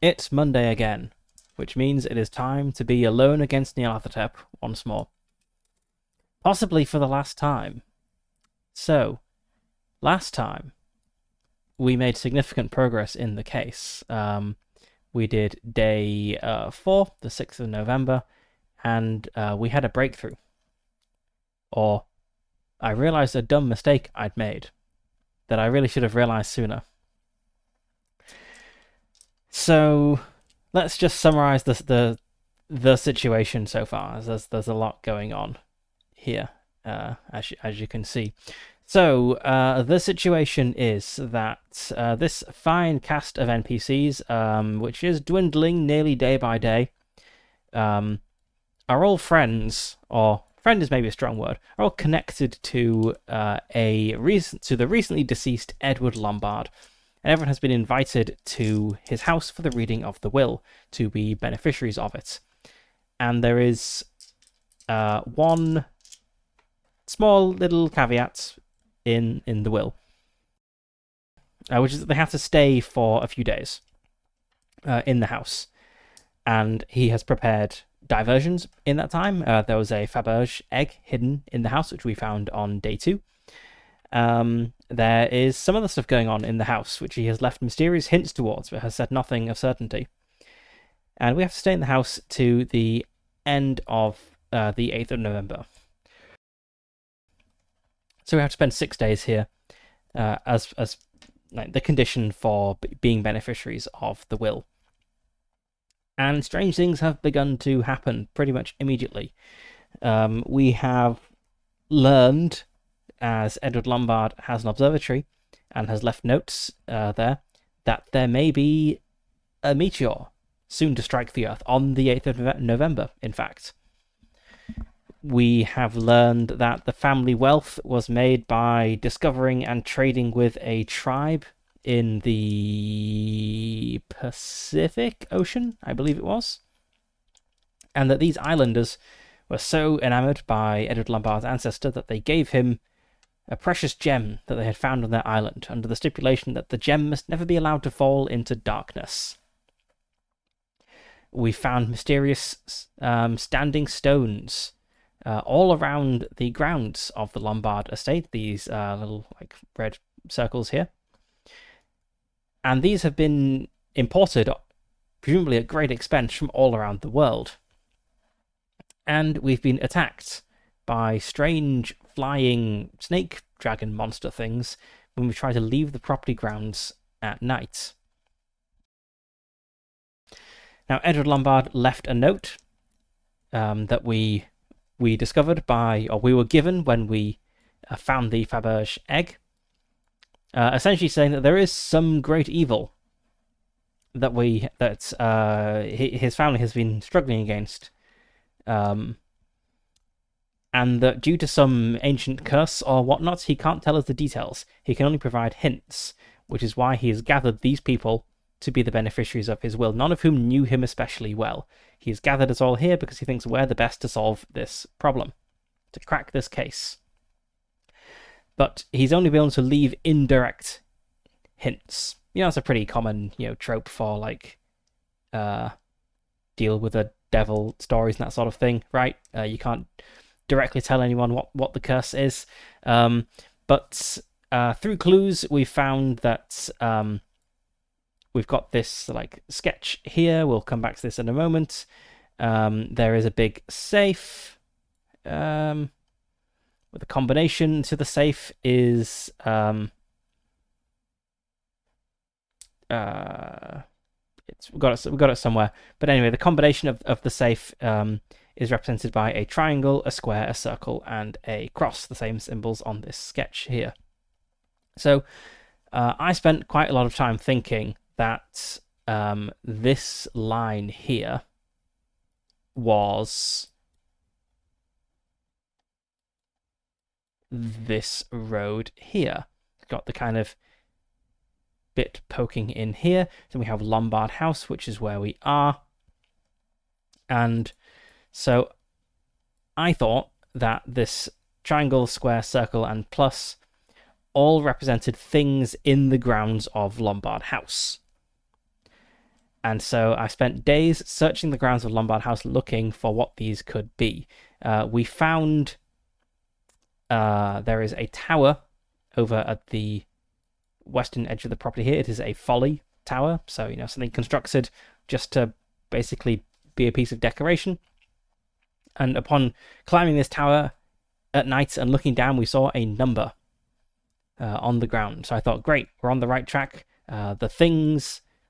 It's Monday again, which means it is time to be alone against Nyarlathotep once more. Possibly for the last time. So, last time, we made significant progress in the case. We did day 4, the 6th of November, and we had a breakthrough. Or, I realized a dumb mistake I'd made that I really should have realized sooner. So, let's just summarize the situation so far, as there's a lot going on here, as you can see. So, the situation is that this fine cast of NPCs, which is dwindling nearly day by day, are all friends, or friend is maybe a strong word, are all connected to the recently deceased Edward Lombard. And everyone has been invited to his house for the reading of the will to be beneficiaries of it. And there is one small little caveat in the will, which is that they have to stay for a few days in the house. And he has prepared diversions in that time. There was a Faberge egg hidden in the house, which we found on day 2. There is some other stuff going on in the house, which he has left mysterious hints towards, but has said nothing of certainty. And we have to stay in the house to the end of the 8th of November. So we have to spend 6 days here as like the condition for being beneficiaries of the will. And strange things have begun to happen pretty much immediately. We have learned, as Edward Lombard has an observatory and has left notes there, that there may be a meteor soon to strike the Earth on the 8th of November, in fact. We have learned that the family wealth was made by discovering and trading with a tribe in the Pacific Ocean, I believe it was. And that these islanders were so enamored by Edward Lombard's ancestor that they gave him a precious gem that they had found on their island, under the stipulation that the gem must never be allowed to fall into darkness. We found mysterious standing stones all around the grounds of the Lombard estate, these little like red circles here. And these have been imported, presumably at great expense, from all around the world. And we've been attacked by strange flying snake dragon monster things when we try to leave the property grounds at night. Now, Edward Lombard left a note that we discovered or we were given when we found the Faberge egg, essentially saying that there is some great evil that his family has been struggling against. And that due to some ancient curse or whatnot, he can't tell us the details. He can only provide hints, which is why he has gathered these people to be the beneficiaries of his will, none of whom knew him especially well. He has gathered us all here because he thinks we're the best to solve this problem, to crack this case. But he's only been able to leave indirect hints. That's a pretty common, trope for, like, deal with a devil stories and that sort of thing, right? You can't directly tell anyone what the curse is, but through clues we found that we've got this like sketch here. We'll come back to this in a moment. There is a big safe with a combination to the safe is we've got it somewhere, but anyway, the combination of the safe is represented by a triangle, a square, a circle, and a cross, the same symbols on this sketch here. So I spent quite a lot of time thinking that this line here was this road here. It's got the kind of bit poking in here. Then we have Lombard House, which is where we are. And so I thought that this triangle, square, circle, and plus all represented things in the grounds of Lombard House. And so I spent days searching the grounds of Lombard House looking for what these could be. We found there is a tower over at the western edge of the property here. It is a folly tower, so something constructed just to basically be a piece of decoration. And upon climbing this tower at night and looking down, we saw a number on the ground. So I thought, great, we're on the right track.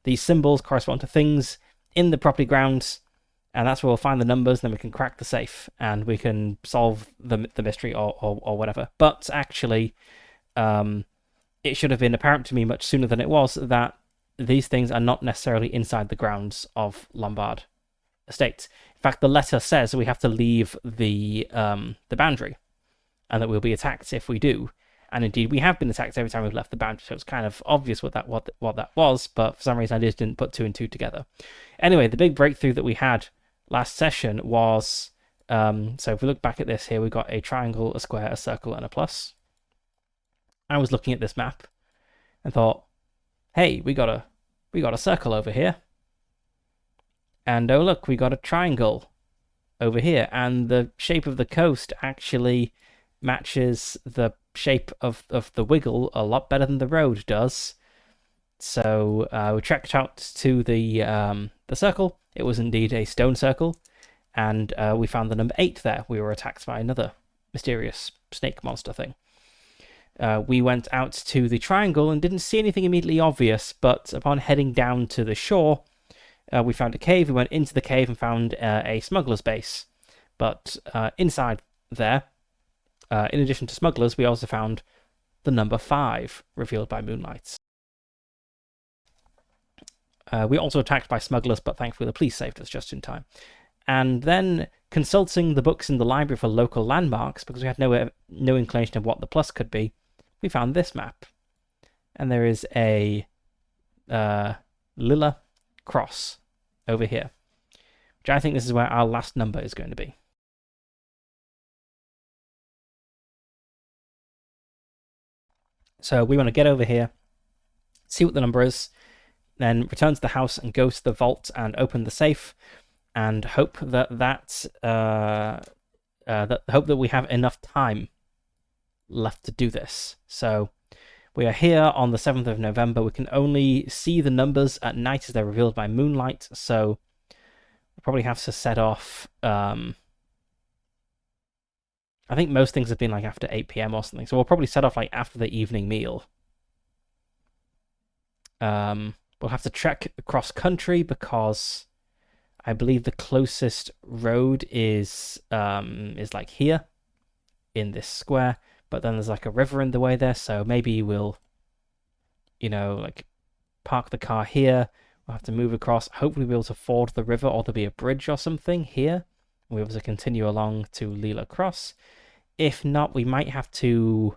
These symbols correspond to things in the property grounds, and that's where we'll find the numbers. Then we can crack the safe and we can solve the mystery or whatever. But actually, it should have been apparent to me much sooner than it was that these things are not necessarily inside the grounds of Lombard Estates. In fact, the letter says we have to leave the boundary, and that we'll be attacked if we do. And indeed, we have been attacked every time we've left the boundary, so it's kind of obvious what that was, but for some reason I just didn't put two and two together. Anyway, the big breakthrough that we had last session was, so if we look back at this here, we've got a triangle, a square, a circle, and a plus. I was looking at this map and thought, hey, we got a circle over here. And oh look, we got a triangle over here, and the shape of the coast actually matches the shape of the wiggle a lot better than the road does. So we trekked out to the circle. It was indeed a stone circle, and we found the number 8 there. We were attacked by another mysterious snake monster thing. We went out to the triangle and didn't see anything immediately obvious, but upon heading down to the shore, we found a cave. We went into the cave and found a smuggler's base. But inside there, in addition to smugglers, we also found the number 5, revealed by moonlight. We were also attacked by smugglers, but thankfully the police saved us just in time. And then, consulting the books in the library for local landmarks, because we had no inclination of what the plus could be, we found this map. And there is a Lilla cross over here, which I think this is where our last number is going to be. So we want to get over here, see what the number is, then return to the house and go to the vault and open the safe, and hope that we have enough time left to do this. So we are here on the 7th of November. We can only see the numbers at night as they're revealed by moonlight, so we'll probably have to set off. I think most things have been like after 8 p.m. or something, so we'll probably set off like after the evening meal. We'll have to trek across country because I believe the closest road is like here in this square, but then there's like a river in the way there, so maybe we'll, like park the car here. We'll have to move across. Hopefully we'll be able to ford the river, or there'll be a bridge or something here. We'll be able to continue along to Lilla Cross. If not, we might have to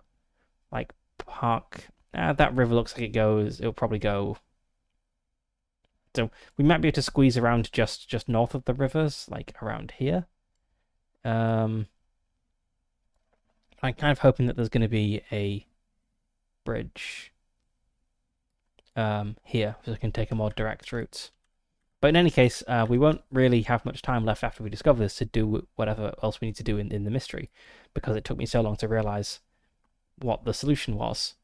like park. That river looks like it'll probably go. So we might be able to squeeze around just north of the rivers, like around here. I'm kind of hoping that there's going to be a bridge here, so we can take a more direct route. But in any case, we won't really have much time left after we discover this to do whatever else we need to do in the mystery, because it took me so long to realize what the solution was.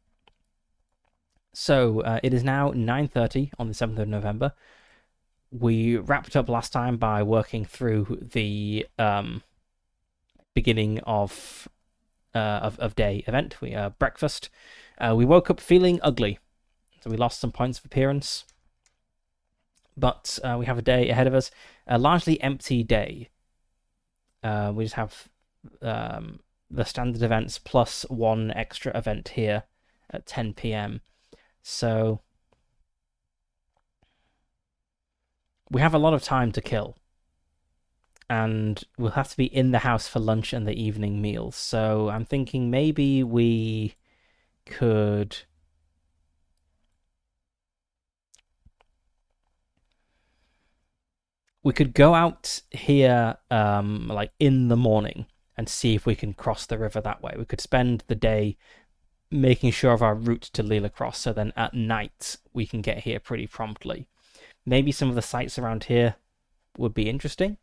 So it is now 9:30 on the 7th of November. We wrapped up last time by working through the beginning of day event. We breakfast. We woke up feeling ugly, so we lost some points of appearance. But we have a day ahead of us, a largely empty day. We just have the standard events plus one extra event here at 10 p.m. So we have a lot of time to kill, and we'll have to be in the house for lunch and the evening meal. So I'm thinking maybe we could go out here like in the morning and see if we can cross the river that way. We could spend the day making sure of our route to Lilla Cross, so then at night we can get here pretty promptly. Maybe some of the sites around here would be interesting,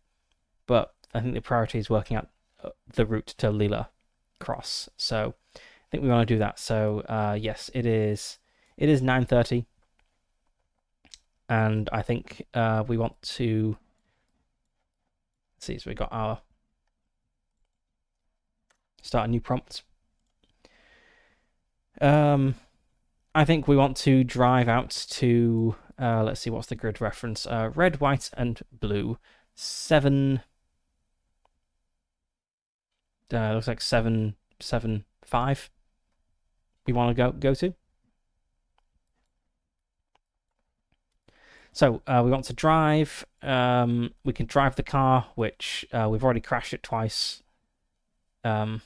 but I think the priority is working out the route to Lila Cross. So I think we want to do that. So yes, it is 9:30, and I think we want to see. So we got our start a new prompt. I think we want to drive out to let's see, what's the grid reference? Red, white, and blue. 7. Looks like 775. We want to go to. So we want to drive. We can drive the car, which we've already crashed it twice. We can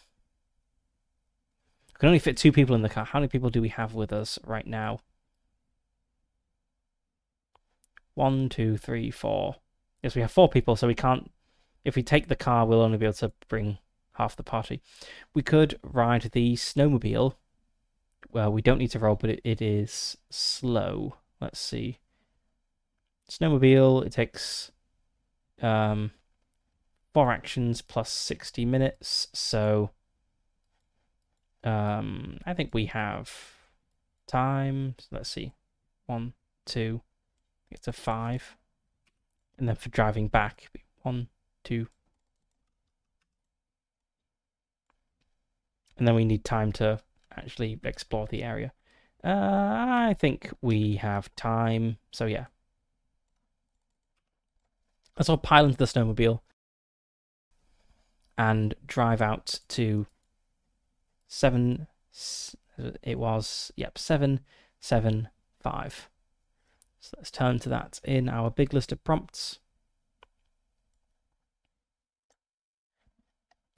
only fit 2 people in the car. How many people do we have with us right now? 1, 2, 3, 4. Yes, we have 4 people, so we can't. If we take the car, we'll only be able to bring half the party. We could ride the snowmobile. Well, we don't need to roll, but it is slow. Let's see. Snowmobile, it takes 4 actions plus 60 minutes, so I think we have time. So let's see. 1, 2, get to 5. And then for driving back, 1, 2. And then we need time to actually explore the area. I think we have time, so yeah. Let's all pile into the snowmobile and drive out to 7. It was, yep, 775. So let's turn to that in our big list of prompts.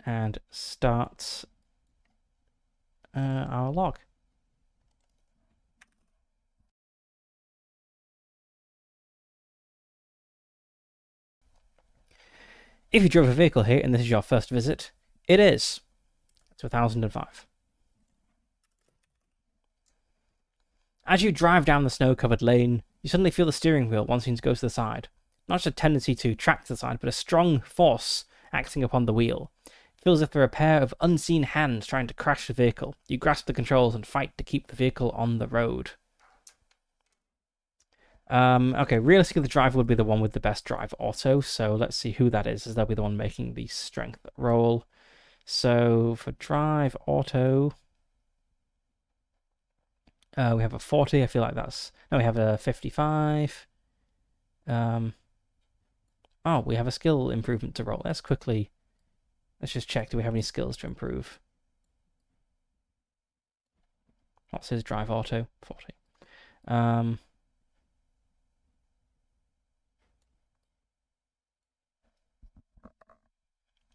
And start our log. If you drove a vehicle here and this is your first visit, it is. It's 1005. As you drive down the snow-covered lane, you suddenly feel the steering wheel wanting to go to the side. Not just a tendency to track to the side, but a strong force acting upon the wheel. It feels as if there are a pair of unseen hands trying to crash the vehicle. You grasp the controls and fight to keep the vehicle on the road. Okay, realistically the driver would be the one with the best drive auto, so let's see who that is, as they'll be the one making the strength roll. So for drive auto, we have a 40. I feel like that's... No, we have a 55. Oh, we have a skill improvement to roll. Let's just check. Do we have any skills to improve? What's his drive auto? 40.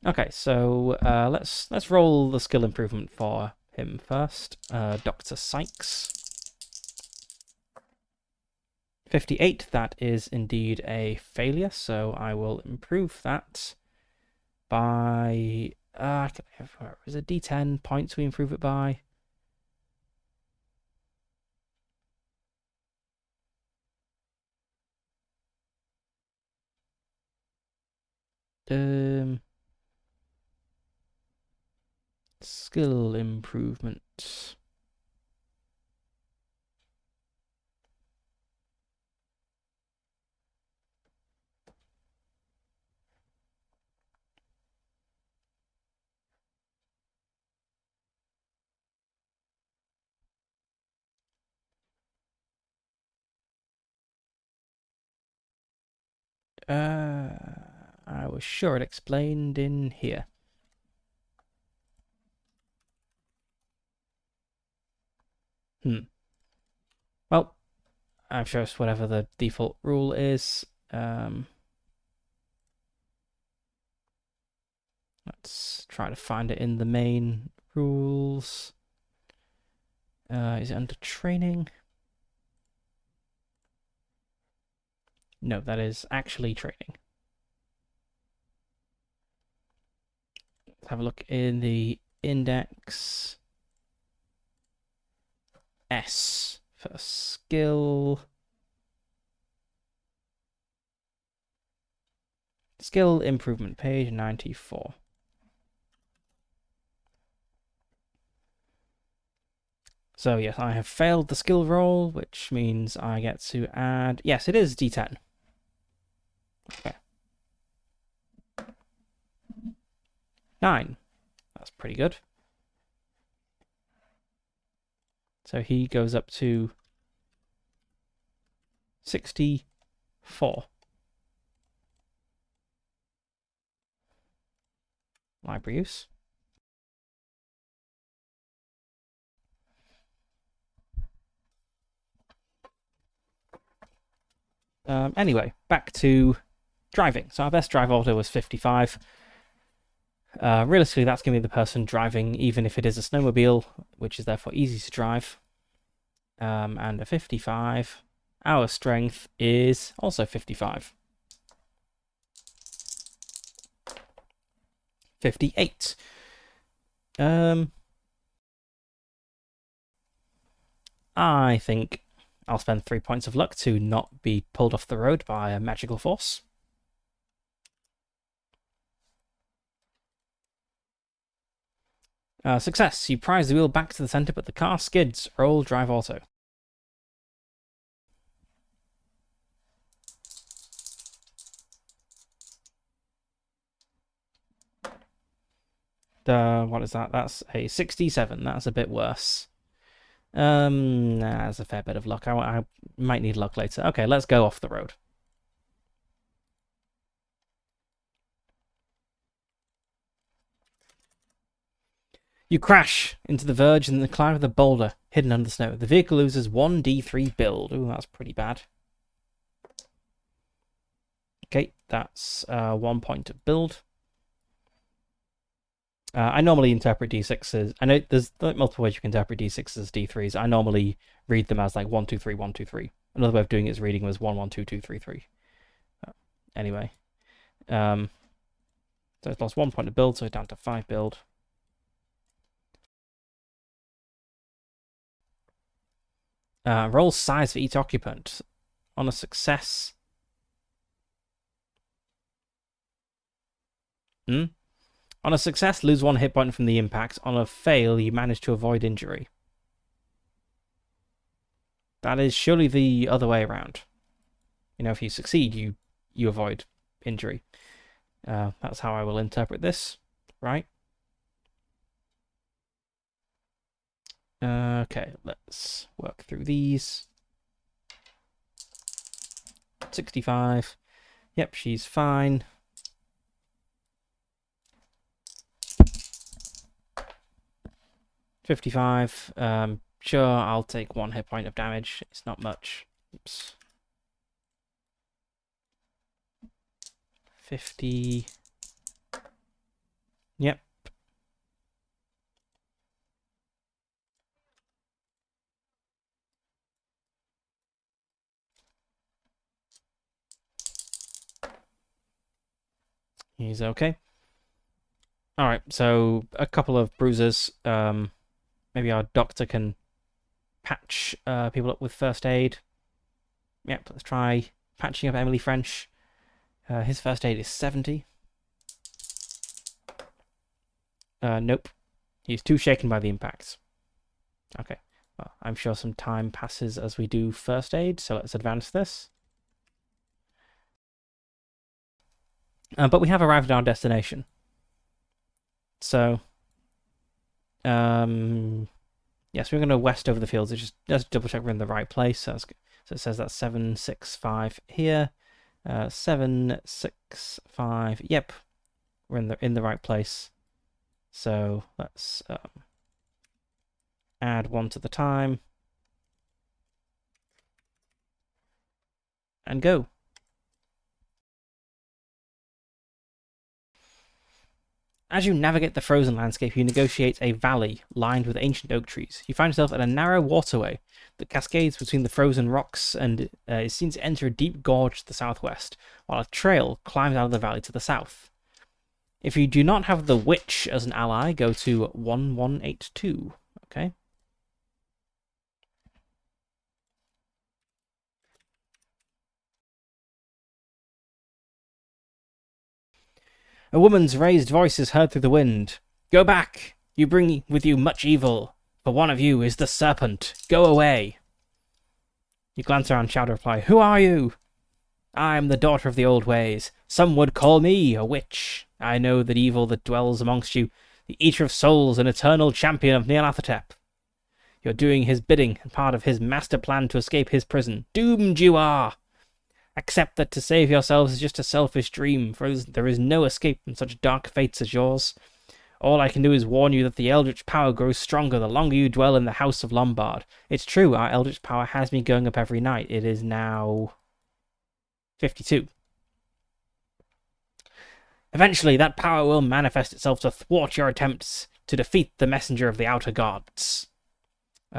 Okay, so let's roll the skill improvement for him first. Dr. Sykes. 58, that is indeed a failure, so I will improve that by... is it D10 points we improve it by? Skill improvement. I was sure it explained in here. Well, I've chosen whatever the default rule is. Let's try to find it in the main rules. Is it under training? No, that is actually training. Let's have a look in the index. S for skill. Skill improvement, page 94. So yes, I have failed the skill roll, which means I get to add... Yes, it is D10. Okay. 9. That's pretty good. So he goes up to 64. Library use. Anyway, back to driving. So our best drive order was 55. Realistically, that's going to be the person driving, even if it is a snowmobile, which is therefore easy to drive. And a 55. Our strength is also 55. 58. I think I'll spend 3 points of luck to not be pulled off the road by a magical force. Success. You prize the wheel back to the center, but the car skids. Roll drive auto. What is that? That's a 67. That's a bit worse. That's a fair bit of luck. I might need luck later. Okay, let's go off the road. You crash into the verge and the climb of the boulder hidden under the snow. The vehicle loses 1d3 build. Ooh, that's pretty bad. Okay, that's 1 point of build. I normally interpret d6s. I know there's multiple ways you can interpret d6s as d3s. I normally read them as like 1, 2, 3, 1, 2, 3. Another way of doing it is reading them as 1, 1, 2, 2, 3, 3. Anyway, so it's lost 1 point of build, so down to 5 build. Roll size for each occupant. On a success. On a success, lose 1 hit point from the impact. On a fail, you manage to avoid injury. That is surely the other way around. You know, if you succeed, you avoid injury. That's how I will interpret this, right? Okay, let's work through these. 65. Yep, she's fine. 55. Sure, I'll take 1 hit point of damage. It's not much. Oops. 50. Yep. He's okay. Alright, so a couple of bruises. Maybe our doctor can patch people up with first aid. Yep, let's try patching up Emily French. His first aid is 70. Nope. He's too shaken by the impact. Okay. Well, I'm sure some time passes as we do first aid, so let's advance this. But we have arrived at our destination. So, yes, we're going to west over the fields. Just double check we're in the right place. So it says that's 765 here. 765. Yep, we're in the right place. So let's add 1 to the time and go. As you navigate the frozen landscape, you negotiate a valley lined with ancient oak trees. You find yourself at a narrow waterway that cascades between the frozen rocks and is seen to enter a deep gorge to the southwest, while a trail climbs out of the valley to the south. If you do not have the witch as an ally, go to 1182. Okay. A woman's raised voice is heard through the wind. Go back! You bring with you much evil. For one of you is the serpent. Go away! You glance around, shout a reply. Who are you? I am the daughter of the old ways. Some would call me a witch. I know the evil that dwells amongst you, the eater of souls and eternal champion of Nyarlathotep. You're doing his bidding and part of his master plan to escape his prison. Doomed you are! Accept that to save yourselves is just a selfish dream, for there is no escape from such dark fates as yours. All I can do is warn you that the eldritch power grows stronger the longer you dwell in the House of Lombard. It's true, our eldritch power has been going up every night. It is now 52. Eventually, that power will manifest itself to thwart your attempts to defeat the messenger of the outer gods.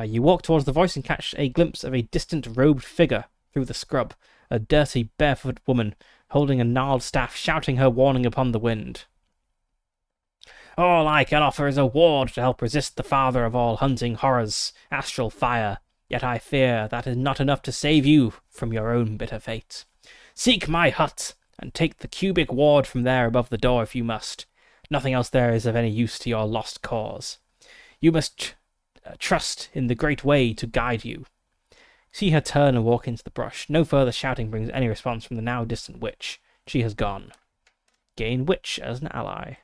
You walk towards the voice and catch a glimpse of a distant robed figure through the scrub, a dirty, barefoot woman holding a gnarled staff, shouting her warning upon the wind. All I can offer is a ward to help resist the father of all hunting horrors, astral fire, yet I fear that is not enough to save you from your own bitter fate. Seek my hut, and take the cubic ward from there above the door if you must. Nothing else there is of any use to your lost cause. You must trust in the great way to guide you. See her turn and walk into the brush. No further shouting brings any response from the now distant witch. She has gone. Gain witch as an ally.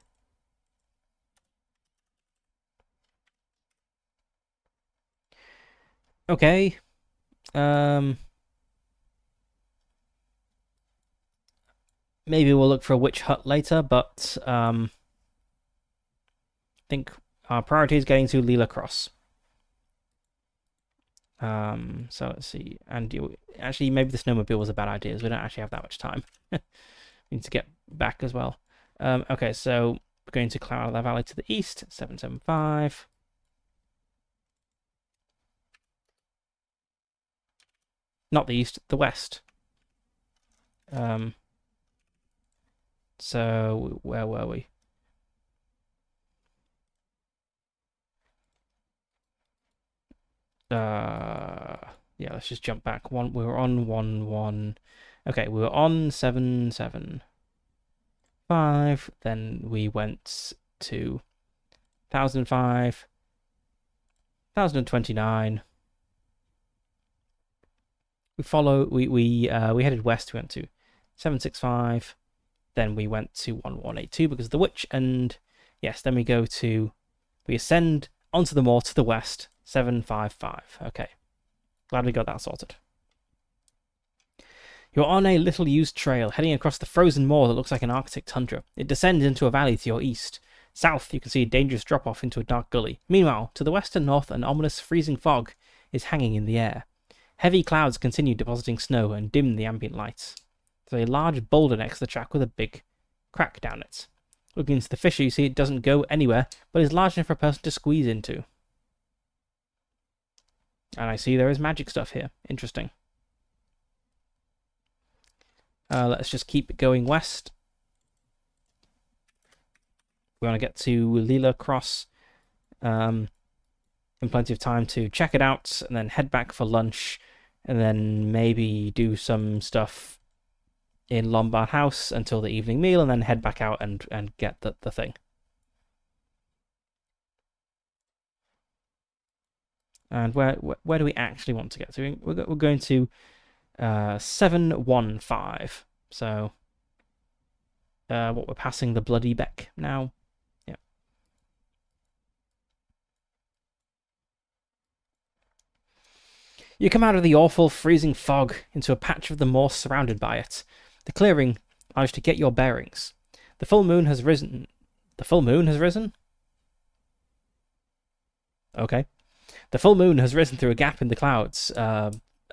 Okay. Maybe we'll look for a witch hut later, but I think our priority is getting to Leela Cross. So let's see. And actually, maybe the snowmobile was a bad idea, as we don't actually have that much time. We need to get back as well. Okay, so we're going to Cloud Valley to the east, 775. Not the east, the west. So where were we? Yeah, let's just jump back. We were on 1-1. Okay, we were on 775. Then we went to 1005, 1029. We headed west. We went to 765. Then we went to 1182 because of the witch, and yes, then we ascend onto the moor to the west, 755. Okay, glad we got that sorted. You're on a little-used trail, heading across the frozen moor that looks like an Arctic tundra. It descends into a valley to your east. South, you can see a dangerous drop-off into a dark gully. Meanwhile, to the west and north, an ominous freezing fog is hanging in the air. Heavy clouds continue depositing snow and dim the ambient lights. There's a large boulder next to the track with a big crack down it. Looking into the fissure, you see it doesn't go anywhere, but is large enough for a person to squeeze into. And I see there is magic stuff here. Interesting. Let's just keep going west. We want to get to Leela Cross in plenty of time to check it out, and then head back for lunch, and then maybe do some stuff in Lombard House until the evening meal, and then head back out and get the thing. And where do we actually want to get to? We're going to 715. So what we're passing the Bloody Beck now. Yeah. You come out of the awful freezing fog into a patch of the moor surrounded by it. The clearing allows you to get your bearings. The full moon has risen. The full moon has risen? Okay. The full moon has risen through a gap in the clouds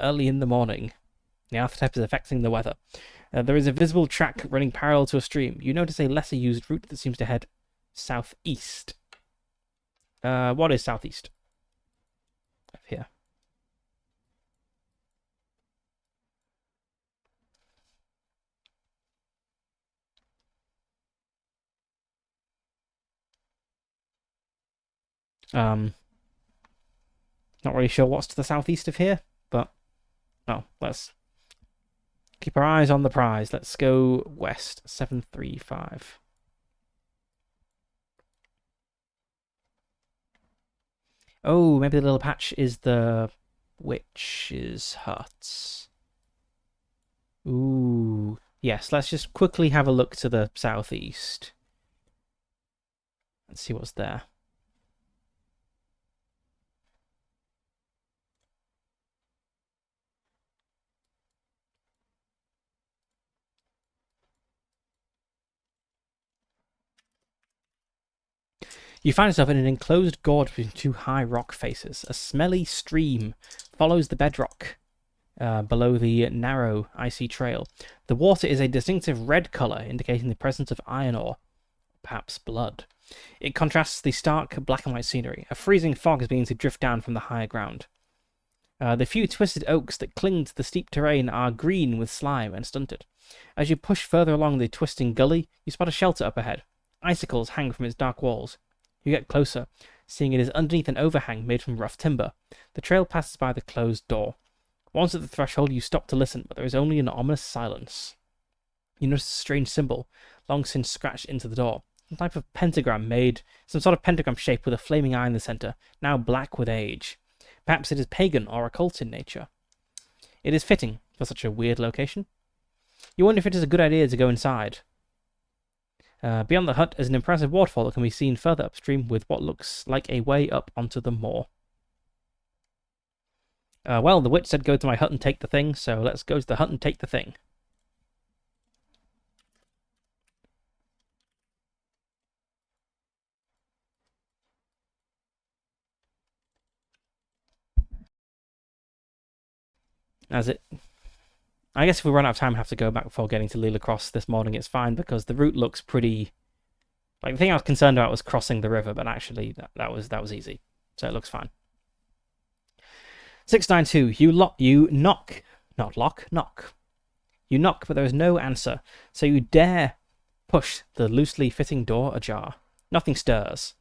early in the morning. The Nyarlathotep is affecting the weather. There is a visible track running parallel to a stream. You notice a lesser used route that seems to head southeast. What is southeast? Up here. Not really sure what's to the southeast of here, but let's keep our eyes on the prize. Let's go west, 735. Oh, maybe the little patch is the witch's hut. Ooh. Yes, let's just quickly have a look to the southeast. Let's see what's there. You find yourself in an enclosed gorge between two high rock faces. A smelly stream follows the bedrock below the narrow, icy trail. The water is a distinctive red color, indicating the presence of iron ore, perhaps blood. It contrasts the stark black and white scenery. A freezing fog is beginning to drift down from the higher ground. The few twisted oaks that cling to the steep terrain are green with slime and stunted. As you push further along the twisting gully, you spot a shelter up ahead. Icicles hang from its dark walls. You get closer, seeing it is underneath an overhang made from rough timber. The trail passes by the closed door. Once at the threshold, you stop to listen, but there is only an ominous silence. You notice a strange symbol, long since scratched into the door. Some type of pentagram made, some sort of pentagram shape with a flaming eye in the center, now black with age. Perhaps it is pagan or occult in nature. It is fitting for such a weird location. You wonder if it is a good idea to go inside. Beyond the hut is an impressive waterfall that can be seen further upstream with what looks like a way up onto the moor. Well, the witch said go to my hut and take the thing, so let's go to the hut and take the thing. I guess if we run out of time, we have to go back before getting to Leela this morning. It's fine because the route looks pretty. Like the thing I was concerned about was crossing the river, but actually that was easy, so it looks fine. 692. You knock, not lock, knock. You knock, but there is no answer, so you dare push the loosely fitting door ajar. Nothing stirs.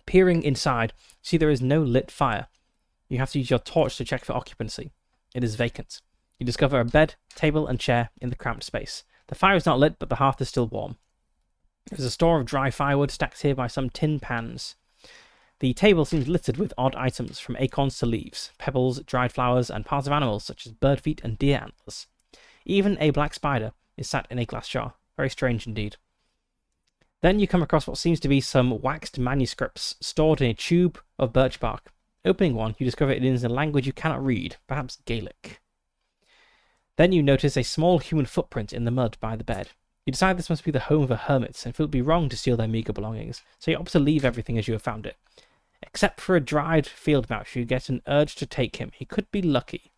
Peering inside, see there is no lit fire. You have to use your torch to check for occupancy. It is vacant. You discover a bed, table, and chair in the cramped space. The fire is not lit, but the hearth is still warm. There is a store of dry firewood stacked here by some tin pans. The table seems littered with odd items, from acorns to leaves, pebbles, dried flowers, and parts of animals such as bird feet and deer antlers. Even a black spider is sat in a glass jar. Very strange indeed. Then you come across what seems to be some waxed manuscripts stored in a tube of birch bark. Opening one, you discover it is in a language you cannot read, perhaps Gaelic. Then you notice a small human footprint in the mud by the bed. You decide this must be the home of a hermit, and feel it would be wrong to steal their meagre belongings, so you opt to leave everything as you have found it. Except for a dried field mouse, you get an urge to take him. He could be lucky.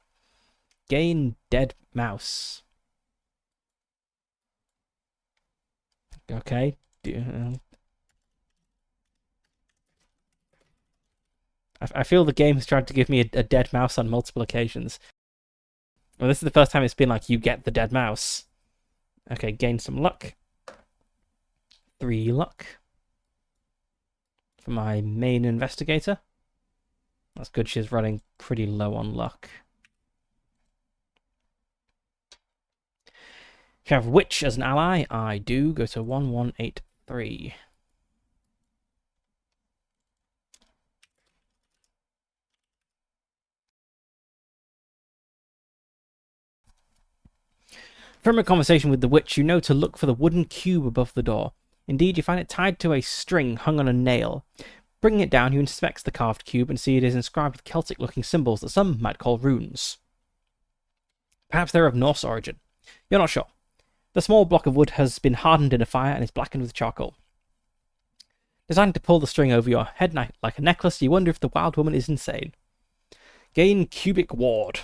Gain dead mouse. Okay. I feel the game has tried to give me a dead mouse on multiple occasions. Well, this is the first time it's been like, you get the dead mouse. Okay, gain some luck. 3 luck. For my main investigator. That's good, she's running pretty low on luck. If you have witch as an ally, I do. Go to 1183. From a conversation with the witch, you know to look for the wooden cube above the door. Indeed, you find it tied to a string hung on a nail. Bringing it down, you inspect the carved cube and see it is inscribed with Celtic-looking symbols that some might call runes. Perhaps they're of Norse origin. You're not sure. The small block of wood has been hardened in a fire and is blackened with charcoal. Deciding to pull the string over your head like a necklace, you wonder if the wild woman is insane. Gain cubic ward.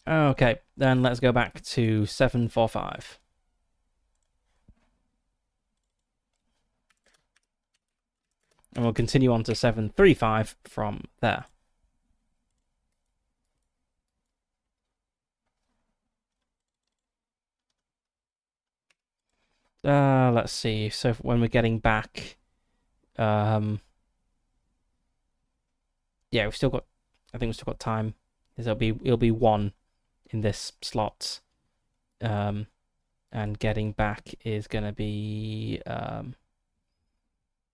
Okay, then let's go back to 745. And we'll continue on to 735 from there. Let's see. So when we're getting back, yeah, we've still got. I think we've still got time. It'll be 1 in this slot. And getting back is gonna be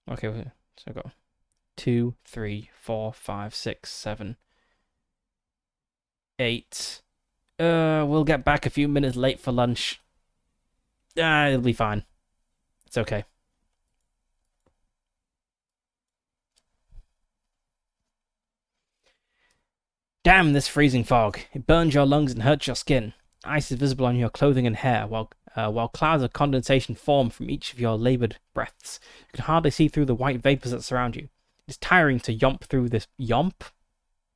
okay. So I've got 2, 3, 4, 5, 6, 7, 8. We'll get back a few minutes late for lunch. It'll be fine. It's okay. Damn this freezing fog. It burns your lungs and hurts your skin. Ice is visible on your clothing and hair, while clouds of condensation form from each of your labored breaths. You can hardly see through the white vapors that surround you. It's tiring to yomp through this. Yomp?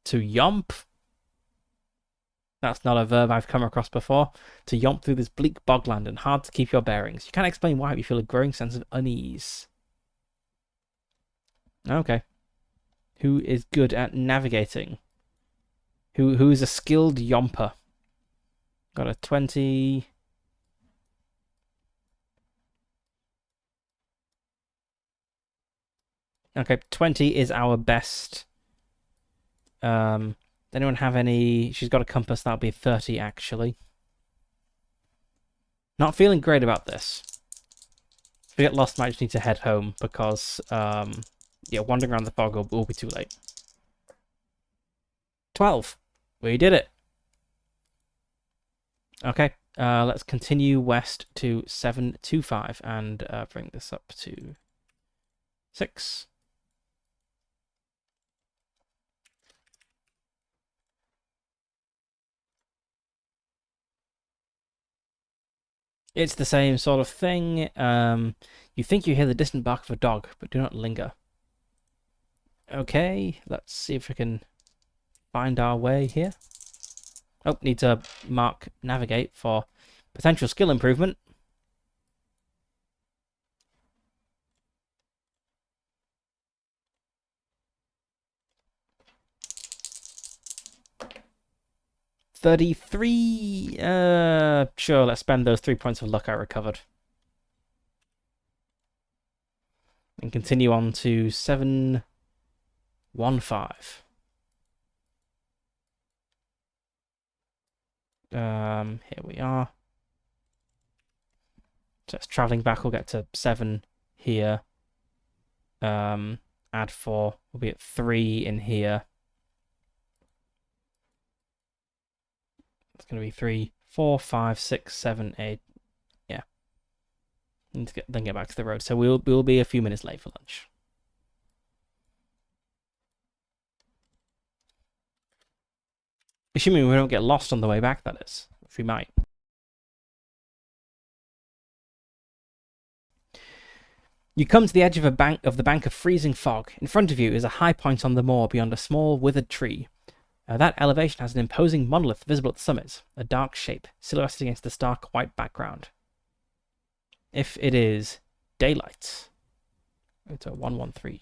To yomp? That's not a verb I've come across before. To yomp through this bleak bogland and hard to keep your bearings. You can't explain why, but you feel a growing sense of unease. Okay. Who is good at navigating? Who is a skilled yomper? Got a 20. Okay, 20 is our best. Does anyone have any? She's got a compass. That'll be 30 actually. Not feeling great about this. If we get lost, might just need to head home because yeah, wandering around the fog will be too late. 12. We did it. Okay, let's continue west to 725 and bring this up to 6. It's the same sort of thing. You think you hear the distant bark of a dog, but do not linger. Okay, let's see if we can find our way here. Oh, need to mark navigate for potential skill improvement. $33. Sure, let's spend those 3 points of luck I recovered. And continue on to 715. Here we are. So it's traveling back, we'll get to 7 here. Add 4, we'll be at 3 in here. It's going to be 3, 4, 5, 6, 7, 8. Yeah. Need to then get back to the road. So we'll be a few minutes late for lunch. Assuming we don't get lost on the way back, that is. Which we might. You come to the edge of the bank of freezing fog. In front of you is a high point on the moor beyond a small withered tree. That elevation has an imposing monolith visible at the summit, a dark shape, silhouetted against the stark white background. If it is daylight, it's a 113.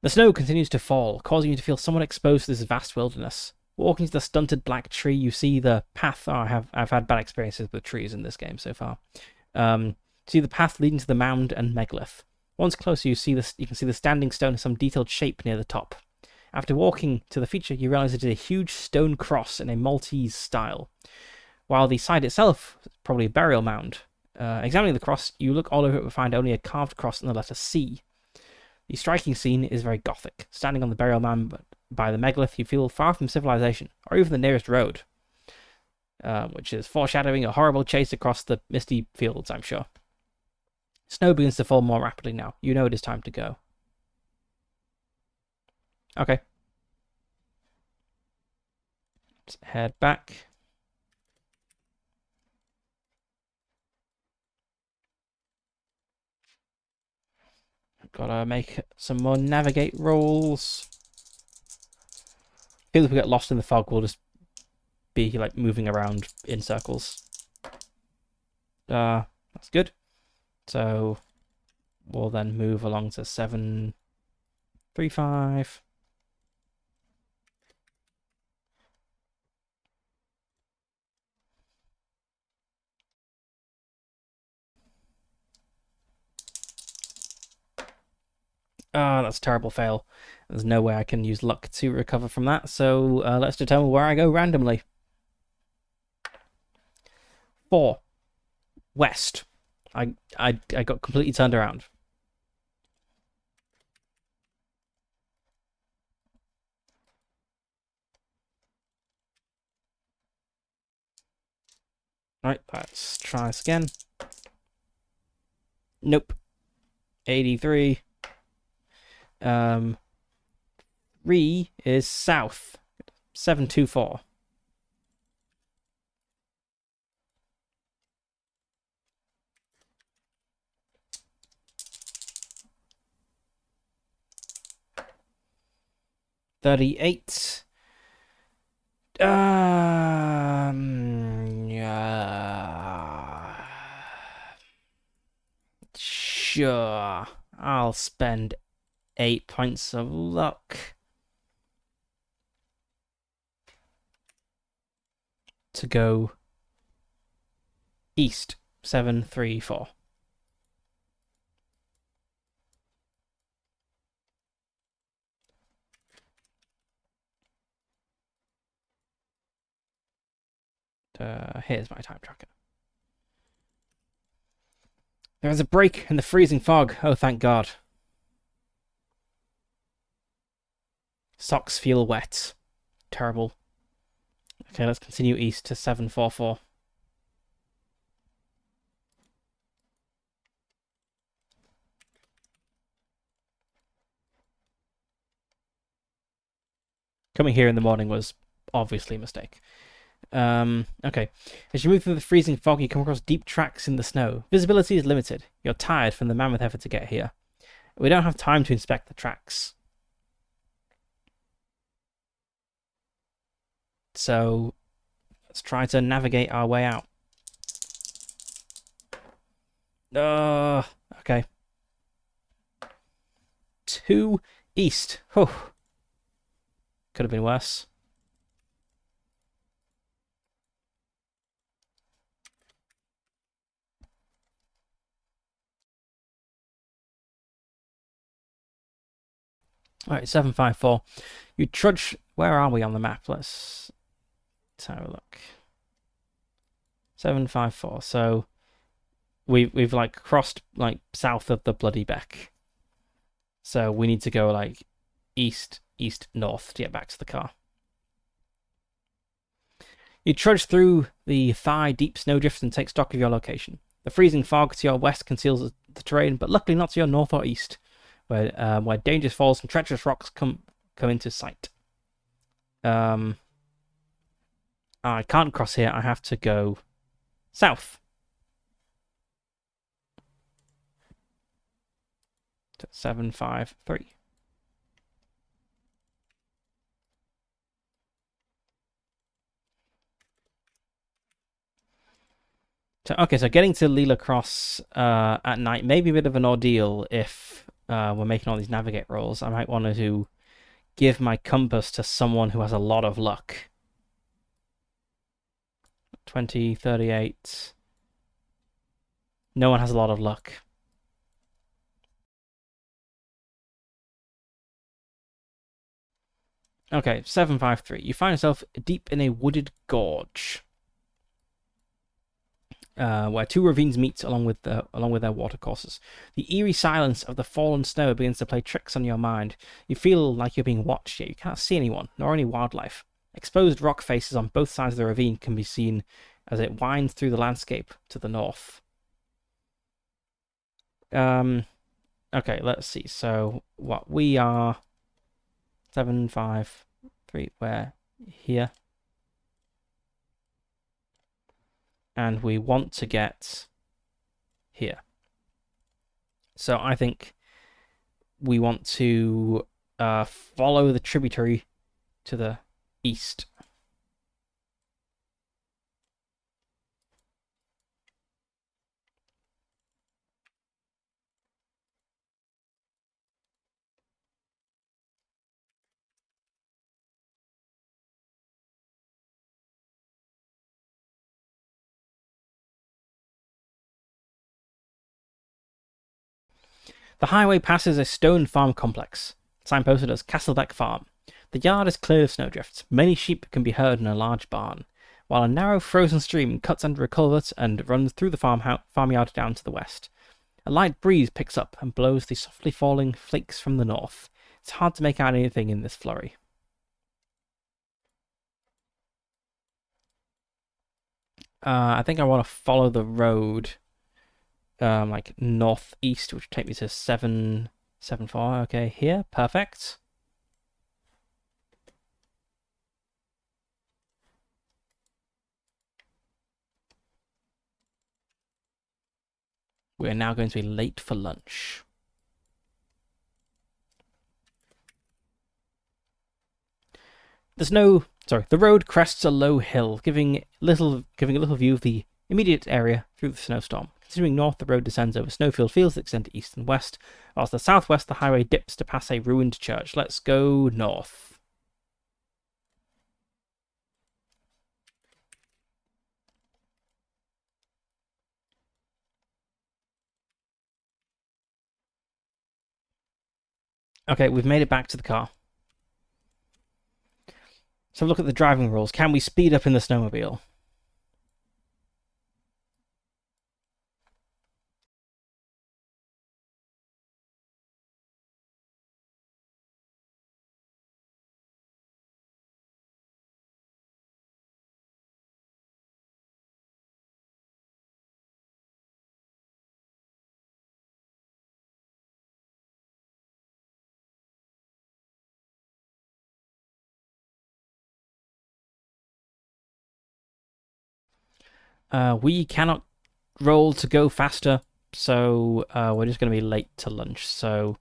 The snow continues to fall, causing you to feel somewhat exposed to this vast wilderness. Walking to the stunted black tree, you see the path. Oh, I've had bad experiences with trees in this game so far. See the path leading to the mound and megalith. Once closer, you can see the standing stone of some detailed shape near the top. After walking to the feature, you realize it is a huge stone cross in a Maltese style. While the site itself is probably a burial mound. Examining the cross, you look all over it and find only a carved cross and the letter C. The striking scene is very gothic. Standing on the burial mound by the megalith, you feel far from civilization, or even the nearest road, which is foreshadowing a horrible chase across the misty fields, I'm sure. Snow begins to fall more rapidly now. You know it is time to go. Okay. Let's head back. Gotta make some more navigate rolls. I feel if we get lost in the fog, we'll just be like moving around in circles. That's good. So we'll then move along to 735. Ah, that's a terrible fail. There's no way I can use luck to recover from that, so let's determine where I go randomly. 4. West. I got completely turned around. Right, let's try this again. Nope. 83. 3 is south. 724. $38. Yeah. Sure. I'll spend 8 points of luck to go east. 734. Here's my time tracker. There is a break in the freezing fog. Oh, thank God. Socks feel wet. Terrible. Okay, let's continue east to 744. Coming here in the morning was obviously a mistake. Okay. As you move through the freezing fog, you come across deep tracks in the snow. Visibility is limited. You're tired from the mammoth effort to get here. We don't have time to inspect the tracks. So let's try to navigate our way out. Okay. 2 east. Oh, could have been worse. All right, 754. You trudge. Where are we on the map? Let's have a look. 754. So we've like crossed like south of the bloody beck. So we need to go like east, north to get back to the car. You trudge through the thigh-deep snowdrifts and take stock of your location. The freezing fog to your west conceals the terrain, but luckily not to your north or east, where dangerous falls and treacherous rocks come into sight. I can't cross here. I have to go south to 753. So getting to Leela Cross at night may be a bit of an ordeal if we're making all these navigate rolls. I might want to give my compass to someone who has a lot of luck. 20, 38. No one has a lot of luck. Okay, 753. You find yourself deep in a wooded gorge. Where 2 ravines meet along with their watercourses. The eerie silence of the fallen snow begins to play tricks on your mind. You feel like you're being watched, yet you can't see anyone, nor any wildlife. Exposed rock faces on both sides of the ravine can be seen as it winds through the landscape to the north. Okay, let's see. So what we are 753. We're here, and we want to get here. So I think we want to follow the tributary to the east. The highway passes a stone farm complex, signposted as Castlebeck Farm. The yard is cleared of snowdrifts. Many sheep can be heard in a large barn, while a narrow frozen stream cuts under a culvert and runs through the farmyard down to the west. A light breeze picks up and blows the softly falling flakes from the north. It's hard to make out anything in this flurry. I think I want to follow the road, like northeast, which would take me to 774. Okay, here, perfect. We're now going to be late for lunch. The road crests a low hill, giving a little view of the immediate area through the snowstorm. Continuing north, the road descends over snowfield fields that extend to east and west, whilst to the southwest the highway dips to pass a ruined church. Let's go north. Okay, we've made it back to the car. So look at the driving rules. Can we speed up in the snowmobile? We cannot roll to go faster, so we're just going to be late to lunch. So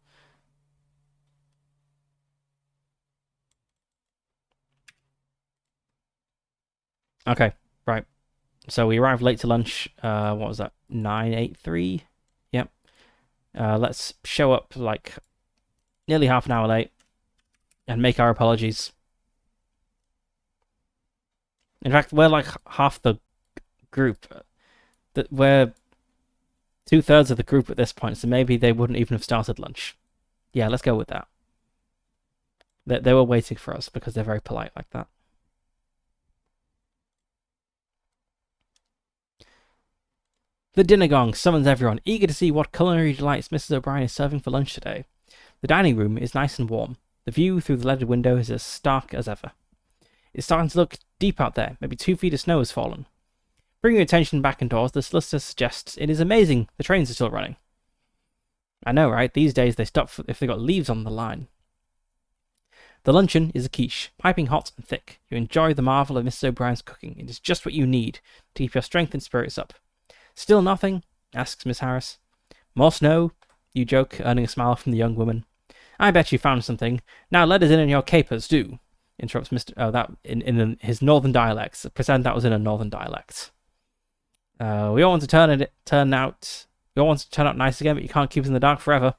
okay, right. So we arrived late to lunch. What was that? 983. Yep. Let's show up like nearly half an hour late and make our apologies. In fact, we're like half the group. That we're 2/3 of the group at this point, so maybe they wouldn't even have started lunch. Yeah, let's go with that. They were waiting for us because they're very polite like that. The dinner gong summons everyone, eager to see what culinary delights Mrs. O'Brien is serving for lunch today. The dining room is nice and warm. The view through the leaded window is as stark as ever. It's starting to look deep out there. Maybe 2 feet of snow has fallen. Bringing your attention back indoors, the solicitor suggests it is amazing the trains are still running. I know, right? These days they stop if they've got leaves on the line. The luncheon is a quiche, piping hot and thick. You enjoy the marvel of Mrs. O'Brien's cooking. It is just what you need to keep your strength and spirits up. Still nothing? Asks Miss Harris. More snow? You joke, earning a smile from the young woman. I bet you found something. Now let us in your capers, do. Interrupts Mr. Oh, that in his northern dialect. Pretend that was in a northern dialect. We all want to turn out nice again, but you can't keep us in the dark forever.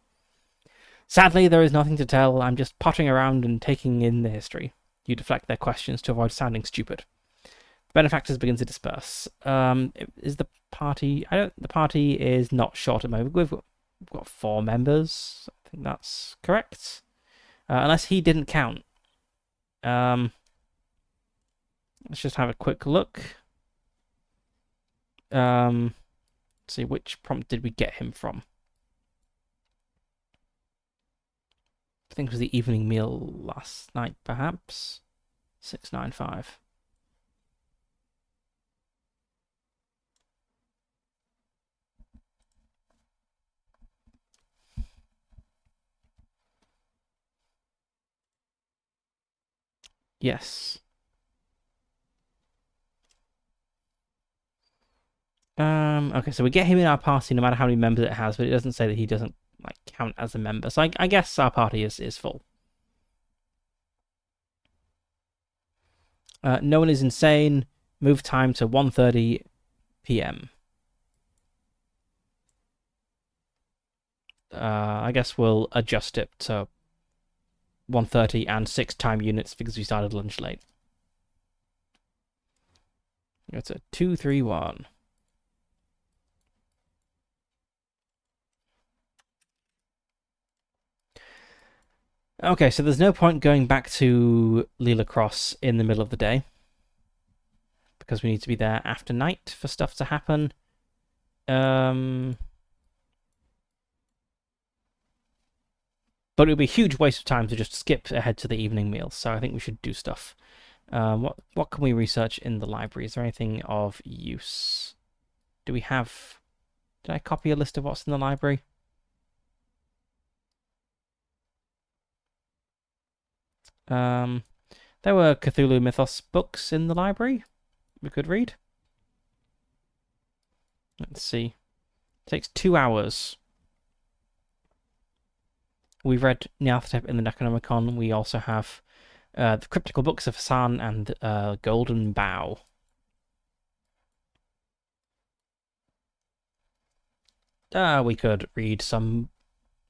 Sadly, there is nothing to tell. I'm just pottering around and taking in the history. You deflect their questions to avoid sounding stupid. The benefactors begin to disperse. Is the party? The party is not short at the moment. We've got 4 members. I think that's correct. Unless he didn't count. Let's just have a quick look. See, which prompt did we get him from? I think it was the evening meal last night, perhaps. 695. Yes. Okay, so we get him in our party no matter how many members it has, but it doesn't say that he doesn't like count as a member. So I guess our party is full. No one is insane. Move time to 1:30 p.m. I guess we'll adjust it to 1:30 and 6 time units because we started lunch late. It's a 231. Okay, so there's no point going back to Leela Cross in the middle of the day because we need to be there after night for stuff to happen. But it would be a huge waste of time to just skip ahead to the evening meal. So I think we should do stuff. What can we research in the library? Is there anything of use? Do we have? Did I copy a list of what's in the library? There were Cthulhu Mythos books in the library we could read. Let's see. It takes 2 hours. We read Nyarlathotep in the Necronomicon. We also have the Cryptical Books of Hassan and Golden Bough. We could read some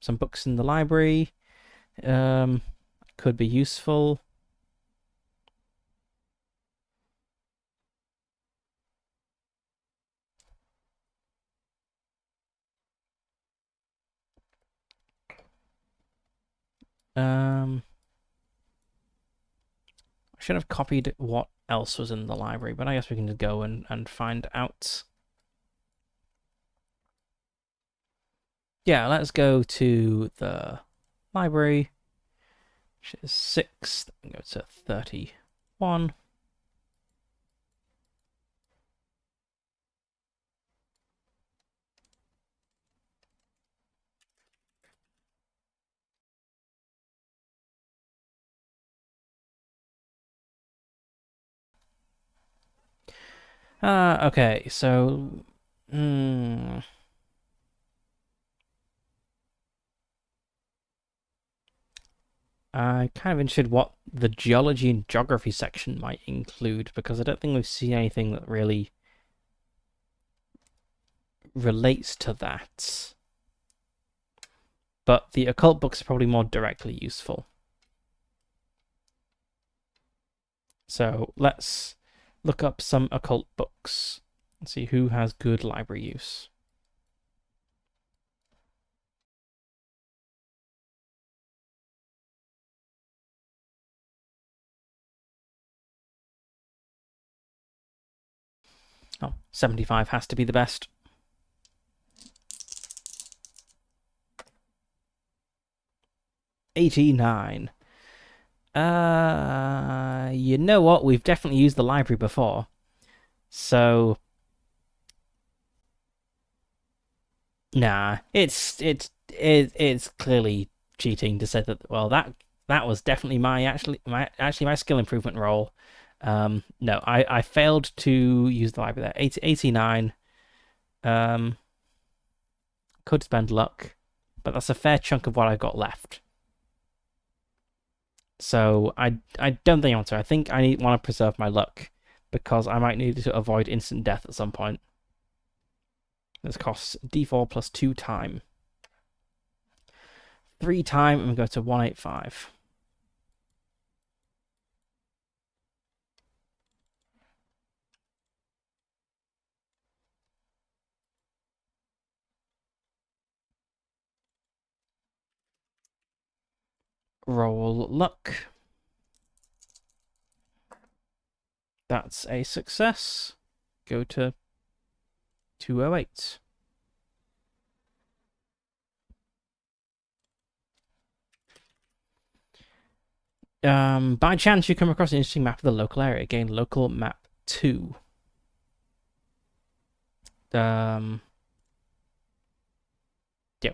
books in the library. Could be useful. I should have copied what else was in the library, but I guess we can just go and find out. Yeah, let's go to the library, which is 6. Then go to 31. Okay, so... I'm kind of interested what the geology and geography section might include, because I don't think we've seen anything that really relates to that. But the occult books are probably more directly useful. So let's look up some occult books and see who has good library use. Oh, 75 has to be the best. 89. You know what? We've definitely used the library before. So nah, it's clearly cheating to say that. Well, that was definitely my skill improvement roll. No, I failed to use the library there. 89. Could spend luck, but that's a fair chunk of what I've got left. So I don't think I want to. I think I want to preserve my luck because I might need to avoid instant death at some point. This costs d4 plus 2 time. 3 time, and we go to 185. Roll luck. That's a success. Go to 208. By chance, you come across an interesting map of the local area. Gain local map 2. Yeah,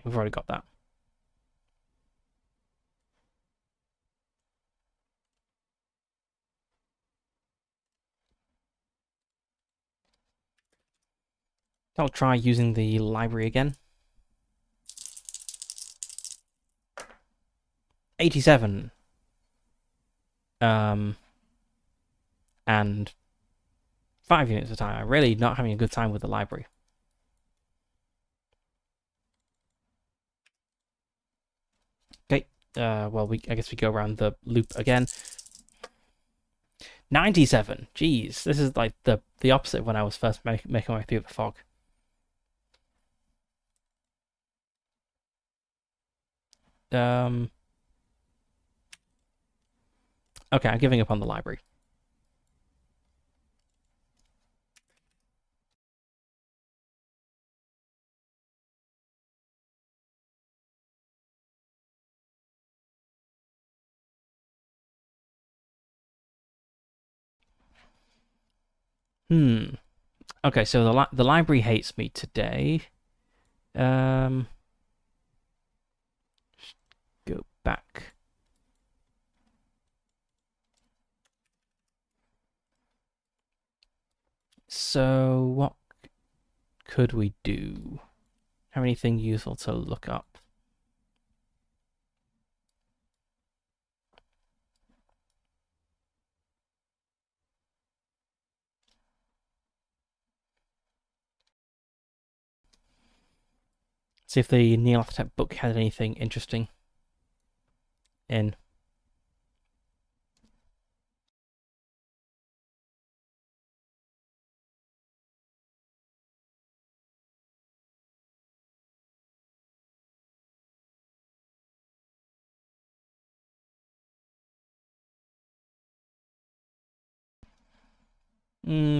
we've already got that. I'll try using the library again. 87. And 5 units of time. I'm really not having a good time with the library. Okay. Well, I guess we go around the loop again. 97. Jeez, this is like the opposite of when I was first making my way through the fog. Okay, I'm giving up on the library. Hmm. Okay, so the library hates me today. Um, go back. So what could we do? Have anything useful to look up? See if the Nyarlathotep book had anything interesting in.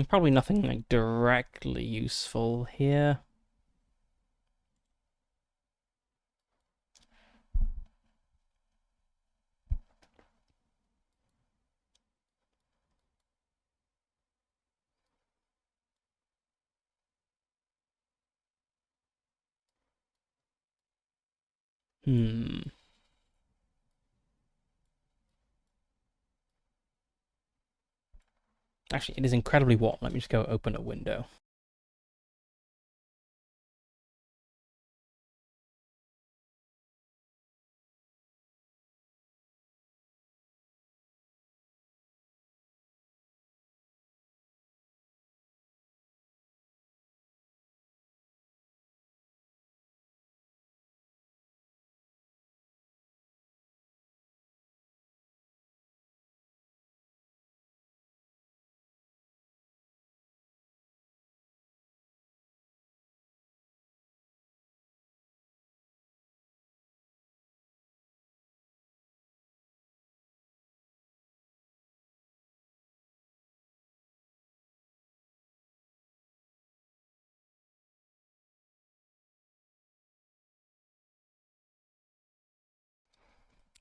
Probably nothing like directly useful here. Hmm. Actually, it is incredibly warm. Let me just go open a window.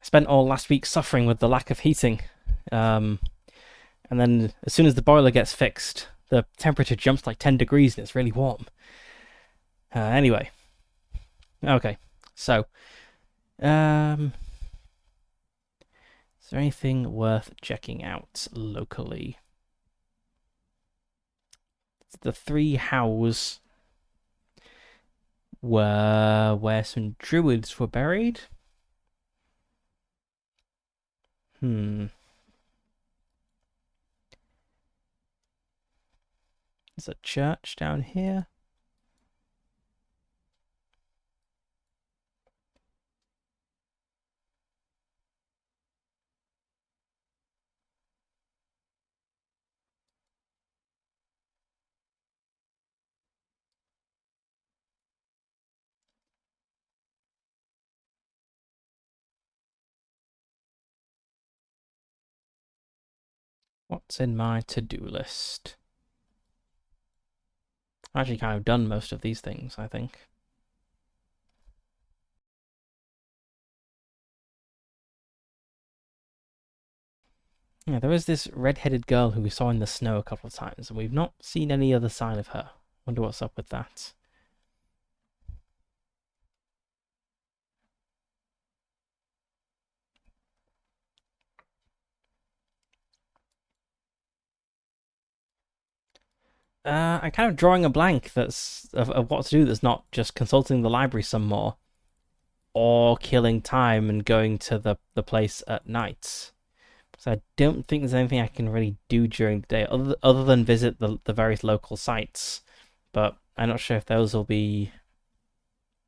I spent all last week suffering with the lack of heating. Um, and then as soon as the boiler gets fixed, the temperature jumps like 10 degrees and it's really warm. Anyway, okay. So, is there anything worth checking out locally? The three hows were where some druids were buried. Hmm. There's a church down here. What's in my to-do list? I've actually kind of done most of these things, I think. Yeah, there was this red-headed girl who we saw in the snow a couple of times, and we've not seen any other sign of her. Wonder what's up with that. I'm kind of drawing a blank that's of what to do that's not just consulting the library some more, or killing time and going to the place at night. So I don't think there's anything I can really do during the day other than visit the various local sites. But I'm not sure if those will be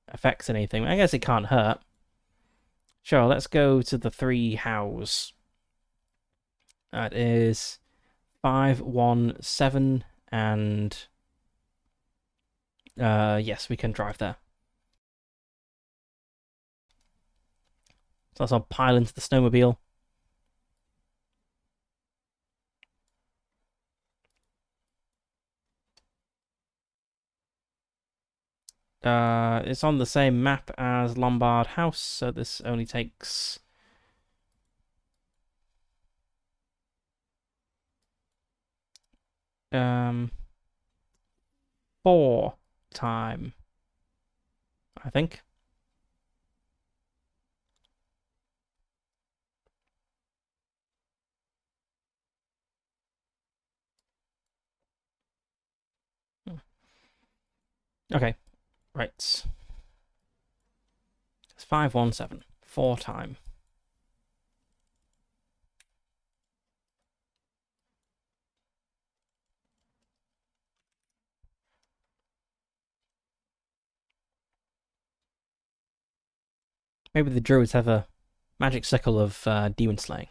affects anything. I guess it can't hurt. Sure, let's go to the three hows. That is 517, and yes, we can drive there. So let's all pile into the snowmobile. It's on the same map as Lombard House, so this only takes... Um, 4 time, I think. Okay, right. It's 517. 4 time. Maybe the druids have a magic sickle of demon slaying.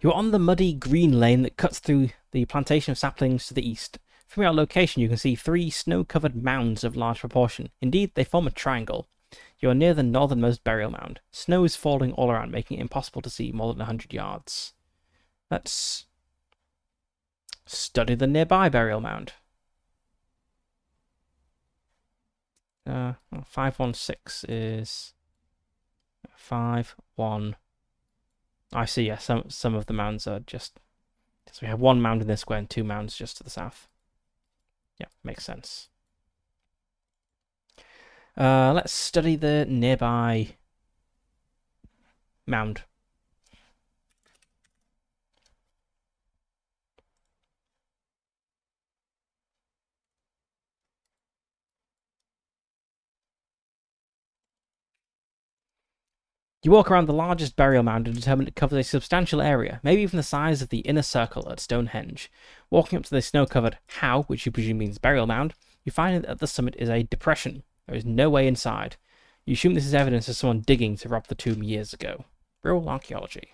You're on the muddy green lane that cuts through the plantation of saplings to the east. From your location, you can see 3 snow-covered mounds of large proportion. Indeed, they form a triangle. You are near the northernmost burial mound. Snow is falling all around, making it impossible to see more than 100 yards. Let's study the nearby burial mound. 516 is 5-1. I see. Yeah, some of the mounds are just. So we have 1 mound in this square and 2 mounds just to the south. Yeah, makes sense. Let's study the nearby mound. You walk around the largest burial mound and determine it covers a substantial area, maybe even the size of the inner circle at Stonehenge. Walking up to the snow-covered How, which you presume means burial mound, you find that at the summit is a depression. There is no way inside. You assume this is evidence of someone digging to rob the tomb years ago. Roll archaeology.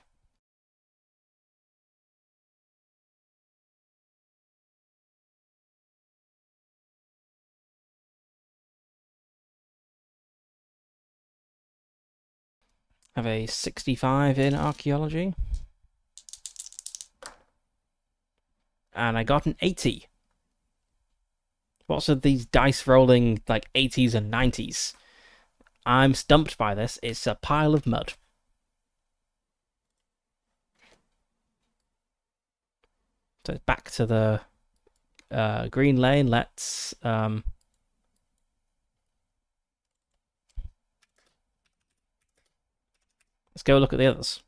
Have a 65 in archaeology. And I got an 80. What's with these dice rolling like 80s and 90s? I'm stumped by this. It's a pile of mud. So it's back to the green lane. Let's go look at the others.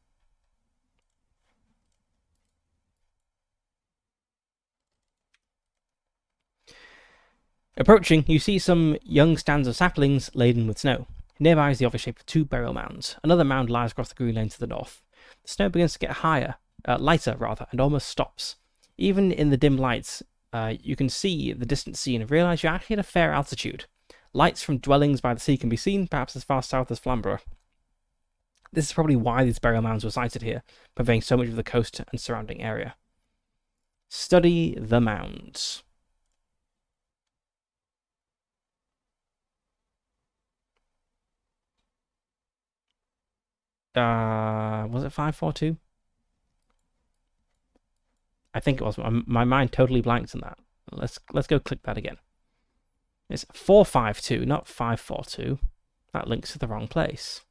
Approaching, you see some young stands of saplings laden with snow. Nearby is the obvious shape of 2 burial mounds. Another mound lies across the green lane to the north. The snow begins to get lighter, and almost stops. Even in the dim lights, you can see the distant sea and realize you're actually at a fair altitude. Lights from dwellings by the sea can be seen, perhaps as far south as Flamborough. This is probably why these burial mounds were sited here, pervading so much of the coast and surrounding area. Study the mounds. Was it 542? I think it was. My mind totally blanked on that. Let's go click that again. It's 452, not 542. That links to the wrong place.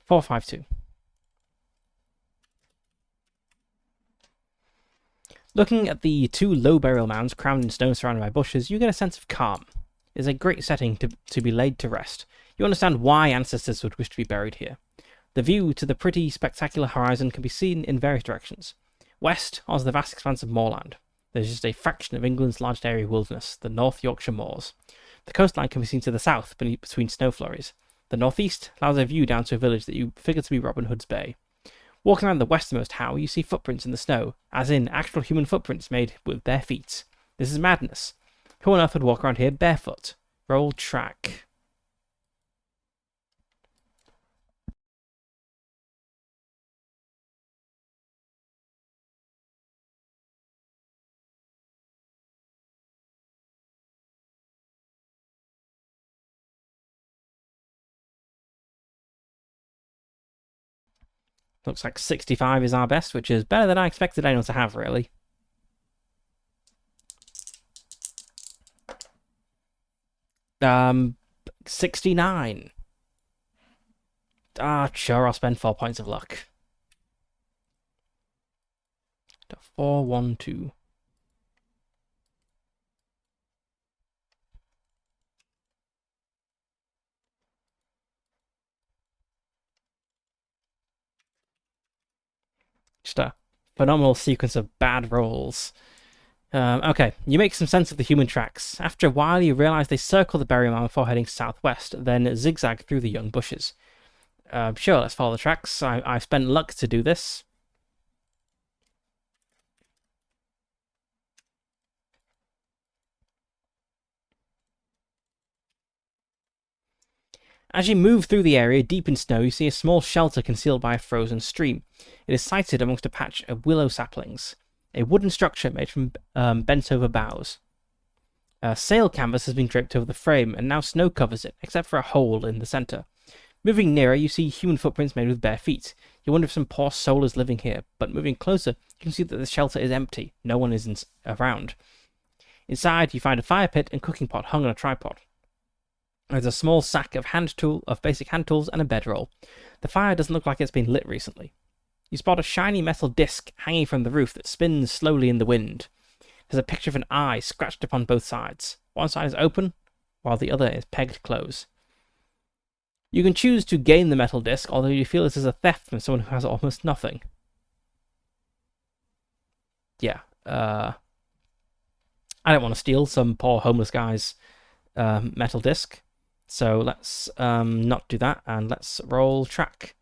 Four, 5-2. Looking at the 2 low burial mounds crowned in stone surrounded by bushes, you get a sense of calm. It is a great setting to be laid to rest. You understand why ancestors would wish to be buried here. The view to the pretty spectacular horizon can be seen in various directions. West is the vast expanse of moorland. There's just a fraction of England's largest area of wilderness, the North Yorkshire Moors. The coastline can be seen to the south between snow flurries. The northeast allows a view down to a village that you figure to be Robin Hood's Bay. Walking around the westernmost How, you see footprints in the snow, as in actual human footprints made with bare feet. This is madness. Who on earth would walk around here barefoot? Roll track. Looks like 65 is our best, which is better than I expected anyone to have, really. Um, 69. Ah, sure, I'll spend 4 points of luck. 4, 1, 2. Just a phenomenal sequence of bad rolls. Okay, you make some sense of the human tracks. After a while, you realize they circle the burial mound before heading southwest, then zigzag through the young bushes. Sure, let's follow the tracks. I've spent luck to do this. As you move through the area deep in snow, you see a small shelter concealed by a frozen stream. It is sited amongst a patch of willow saplings, a wooden structure made from bent over boughs. Sail canvas has been draped over the frame, and now snow covers it, except for a hole in the centre. Moving nearer, you see human footprints made with bare feet. You wonder if some poor soul is living here, but moving closer, you can see that the shelter is empty. No one is around. Inside, you find a fire pit and cooking pot hung on a tripod. There's a small sack of basic hand tools and a bedroll. The fire doesn't look like it's been lit recently. You spot a shiny metal disc hanging from the roof that spins slowly in the wind. There's a picture of an eye scratched upon both sides. One side is open, while the other is pegged close. You can choose to gain the metal disc, although you feel this is a theft from someone who has almost nothing. Yeah, I don't want to steal some poor homeless guy's metal disc. So let's not do that, and let's roll track,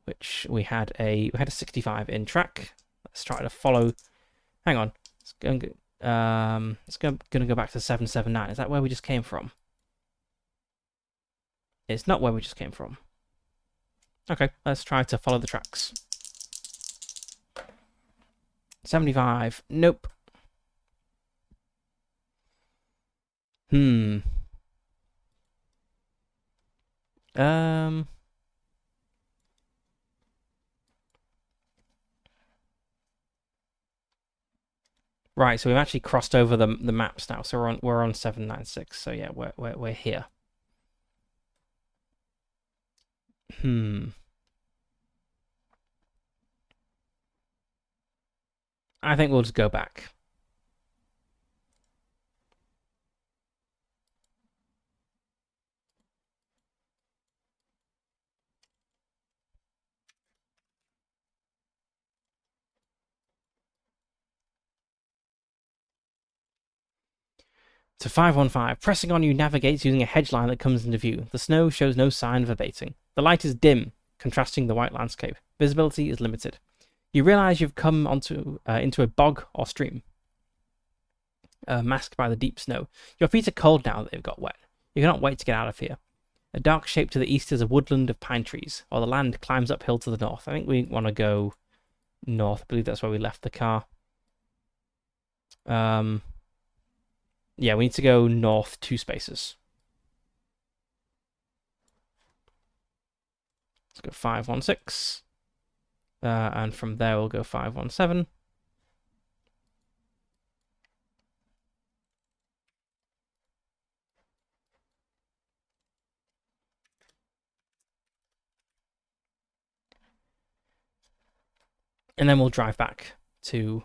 which we had a 65 in track. Let's try to follow. Hang on, gonna go back to 779. Is that where we just came from? It's not where we just came from. Okay, let's try to follow the tracks. 75. Nope. Hmm. Um. Right, so we've actually crossed over the maps now. So we're on 796. So yeah, we're here. Hmm. I think we'll just go back. To 515, pressing on you navigates using a hedge line that comes into view. The snow shows no sign of abating. The light is dim, contrasting the white landscape. Visibility is limited. You realize you've come into a bog or stream, masked by the deep snow. Your feet are cold now that they've got wet. You cannot wait to get out of here. A dark shape to the east is a woodland of pine trees, while the land climbs uphill to the north. I think we want to go north. I believe that's where we left the car. Yeah, we need to go north 2 spaces. Let's go 516. And from there we'll go 517. And then we'll drive back to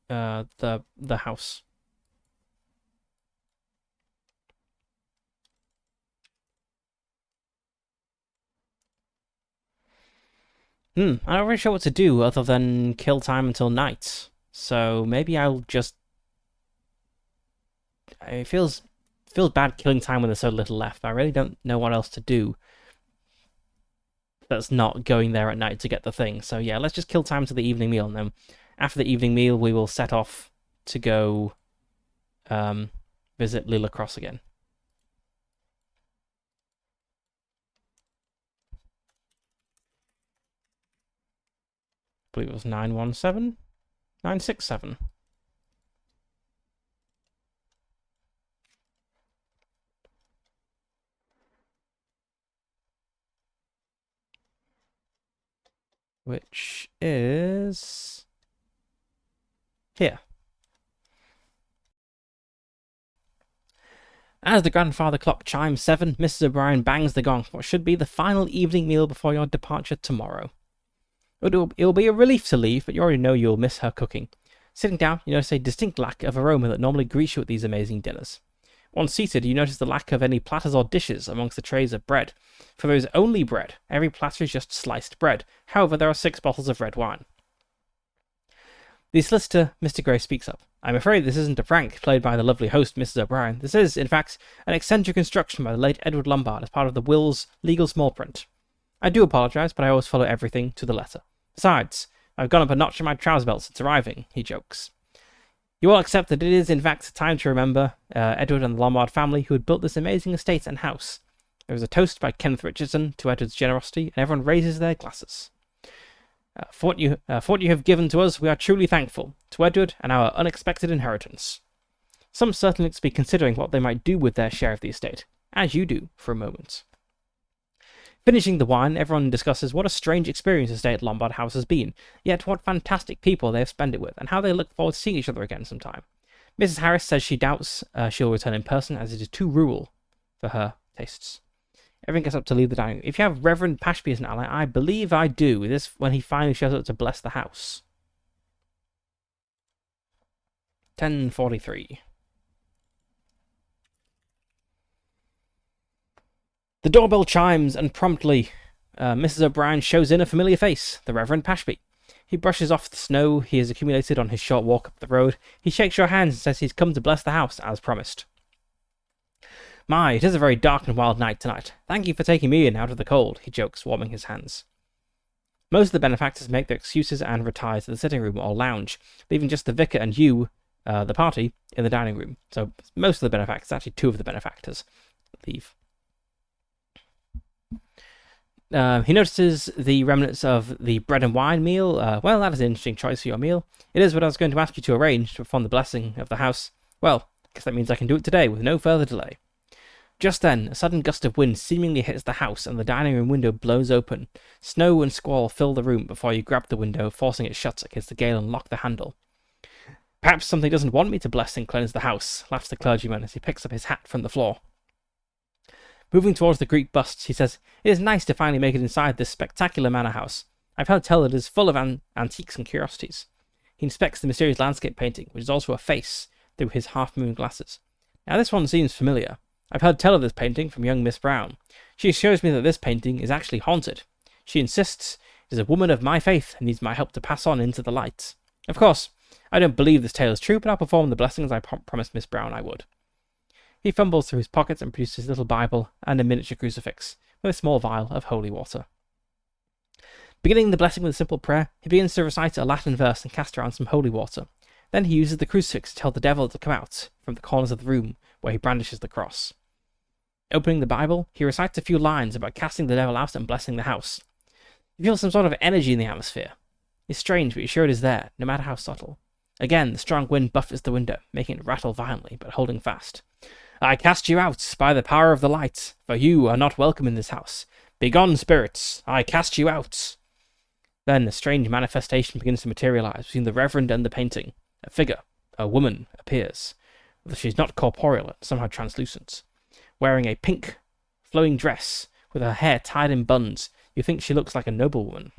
the house. I'm not really sure what to do other than kill time until night. So maybe I'll just. It feels bad killing time when there's so little left. I really don't know what else to do that's not going there at night to get the thing. So yeah, let's just kill time to the evening meal, and then after the evening meal, we will set off to go visit Lila Cross again. I believe it was 917, 967. which is here. As the grandfather clock chimes 7, Mrs. O'Brien bangs the gong for what should be the final evening meal before your departure tomorrow. It will be a relief to leave, but you already know you'll miss her cooking. Sitting down, you notice a distinct lack of aroma that normally greets you at these amazing dinners. Once seated, you notice the lack of any platters or dishes amongst the trays of bread. For there is only bread. Every platter is just sliced bread. However, there are 6 bottles of red wine. The solicitor, Mr. Gray, speaks up. I'm afraid this isn't a prank played by the lovely host, Mrs. O'Brien. This is, in fact, an eccentric construction by the late Edward Lombard as part of the will's legal small print. I do apologise, but I always follow everything to the letter. Besides, I've gone up a notch in my trouser belt since arriving, he jokes. You all accept that it is, in fact, time to remember Edward and the Lombard family who had built this amazing estate and house. There is a toast by Kenneth Richardson to Edward's generosity, and everyone raises their glasses. For what you have given to us, we are truly thankful, to Edward and our unexpected inheritance. Some certainly looks to be considering what they might do with their share of the estate, as you do for a moment. Finishing the wine, everyone discusses what a strange experience the stay at Lombard House has been, yet what fantastic people they have spent it with, and how they look forward to seeing each other again sometime. Mrs. Harris says she doubts she'll return in person, as it is too rural for her tastes. Everyone gets up to leave the dining room. If you have Reverend Pashby as an ally, I believe I do. This when he finally shows up to bless the house. 10:43. The doorbell chimes, and promptly, Mrs. O'Brien shows in a familiar face, the Reverend Pashby. He brushes off the snow he has accumulated on his short walk up the road. He shakes your hands and says he's come to bless the house, as promised. My, it is a very dark and wild night tonight. Thank you for taking me in out of the cold, he jokes, warming his hands. Most of the benefactors make their excuses and retire to the sitting room or lounge, leaving just the vicar and you, the party, in the dining room. So most of the benefactors, actually 2 of the benefactors, leave. He notices the remnants of the bread and wine meal. Well, that is an interesting choice for your meal. It is what I was going to ask you to arrange to perform the blessing of the house. Well, I guess that means I can do it today with no further delay. Just then, a sudden gust of wind seemingly hits the house and the dining room window blows open. Snow and squall fill the room before you grab the window, forcing it shut against the gale and lock the handle. Perhaps something doesn't want me to bless and cleanse the house, laughs the clergyman as he picks up his hat from the floor. Moving towards the Greek busts, he says, It is nice to finally make it inside this spectacular manor house. I've heard tell that it is full of antiques and curiosities. He inspects the mysterious landscape painting, which is also a face, through his half-moon glasses. Now this one seems familiar. I've heard tell of this painting from young Miss Brown. She assures me that this painting is actually haunted. She insists it is a woman of my faith and needs my help to pass on into the light. Of course, I don't believe this tale is true, but I'll perform the blessings I promised Miss Brown I would. He fumbles through his pockets and produces his little Bible and a miniature crucifix with a small vial of holy water. Beginning the blessing with a simple prayer, he begins to recite a Latin verse and cast around some holy water. Then he uses the crucifix to tell the devil to come out from the corners of the room where he brandishes the cross. Opening the Bible, he recites a few lines about casting the devil out and blessing the house. You feel some sort of energy in the atmosphere. It's strange, but you're sure it is there, no matter how subtle. Again, the strong wind buffets the window, making it rattle violently, but holding fast. I cast you out by the power of the light, for you are not welcome in this house. Begone, spirits! I cast you out! Then a strange manifestation begins to materialize between the Reverend and the painting. A figure, a woman, appears. Although she is not corporeal, somehow translucent. Wearing a pink, flowing dress, with her hair tied in buns, you think she looks like a noblewoman.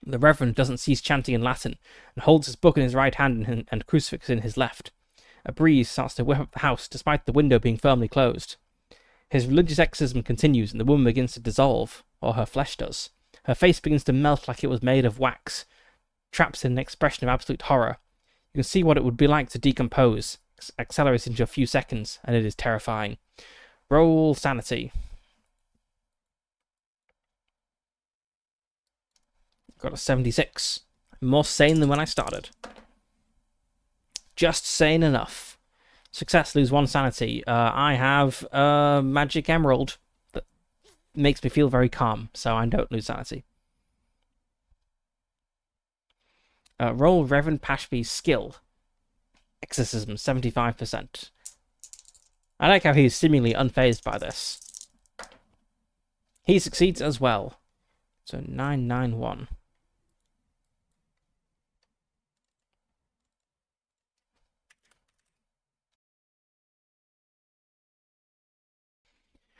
The Reverend doesn't cease chanting in Latin, and holds his book in his right hand and crucifix in his left. A breeze starts to whip up the house, despite the window being firmly closed. His religious exorcism continues, and the woman begins to dissolve, or her flesh does. Her face begins to melt like it was made of wax, trapped in an expression of absolute horror. You can see what it would be like to decompose, accelerates into a few seconds, and it is terrifying. Roll sanity. Got a 76. More sane than when I started. Just sane enough. Success, lose 1 sanity. I have a magic emerald that makes me feel very calm, so I don't lose sanity. Roll Reverend Pashby's skill. Exorcism, 75%. I like how he's seemingly unfazed by this. He succeeds as well. So 991.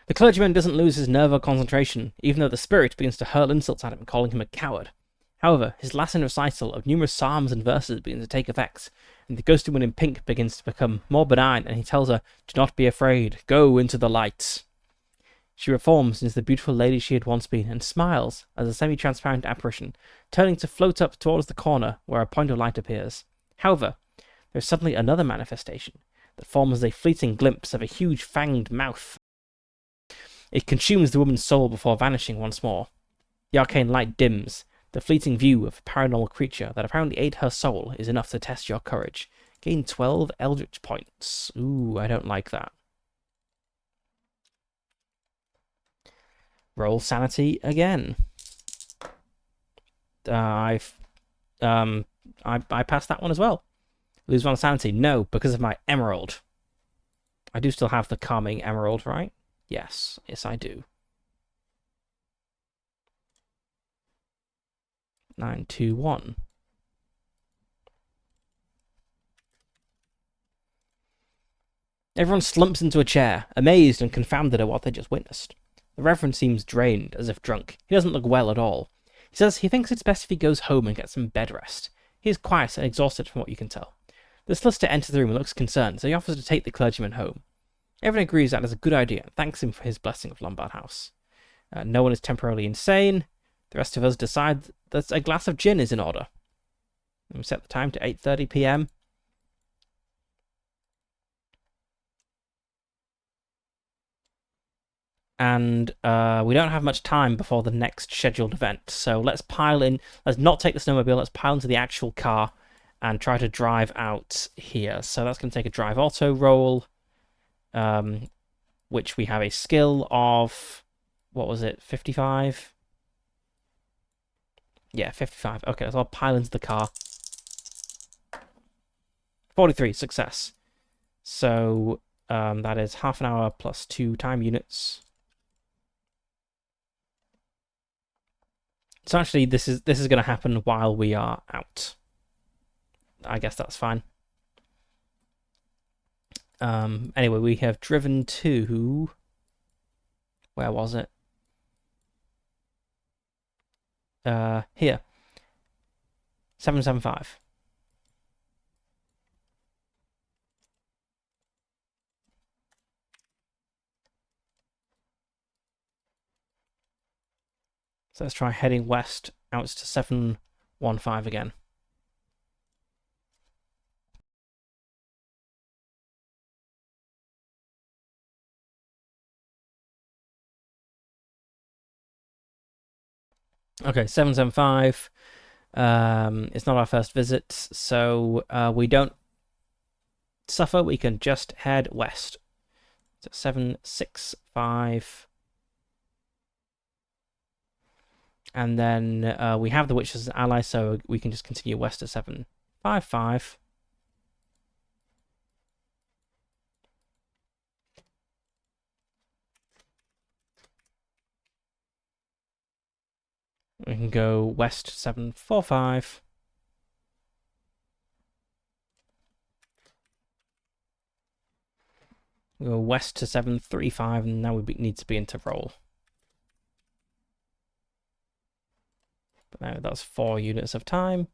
The clergyman doesn't lose his nerve or concentration, even though the spirit begins to hurl insults at him, calling him a coward. However, his Latin recital of numerous psalms and verses begins to take effect, and the ghostly woman in pink begins to become more benign, and he tells her, "Do not be afraid, go into the light." She reforms into the beautiful lady she had once been, and smiles as a semi-transparent apparition, turning to float up towards the corner where a point of light appears. However, there is suddenly another manifestation that forms a fleeting glimpse of a huge fanged mouth. It consumes the woman's soul before vanishing once more. The arcane light dims. The fleeting view of a paranormal creature that apparently ate her soul is enough to test your courage. Gain 12 Eldritch points. Ooh, I don't like that. Roll sanity again. I passed that one as well. Lose one sanity. No, because of my emerald. I do still have the calming emerald, right? Yes, I do. 921. Everyone slumps into a chair, amazed and confounded at what they just witnessed. The Reverend seems drained, as if drunk. He doesn't look well at all. He says he thinks it's best if he goes home and gets some bed rest. He is quiet and exhausted from what you can tell. The solicitor enters the room and looks concerned, so he offers to take the clergyman home. Everyone agrees that is a good idea and thanks him for his blessing of Lombard House. No one is temporarily insane. The rest of us decide that a glass of gin is in order. And we set the time to 8:30 p.m. And we don't have much time before the next scheduled event. So let's pile in. Let's not take the snowmobile. Let's pile into the actual car and try to drive out here. So that's going to take a drive auto roll, which we have a skill of, what was it, 55? Yeah, 55. Okay, so I'll pile into the car. 43, success. So that is half an hour plus 2 time units. So actually, this is going to happen while we are out. I guess that's fine. Anyway, we have driven to... Where was it? Here. 775. So let's try heading west out to 715 again. Okay, 775. It's not our first visit, so we don't suffer. We can just head west. So 765. And then we have the witch as an ally, so we can just continue west to 755. We can go west to 745. We go west to 735, and now we need to be into roll. But now that's 4 units of time.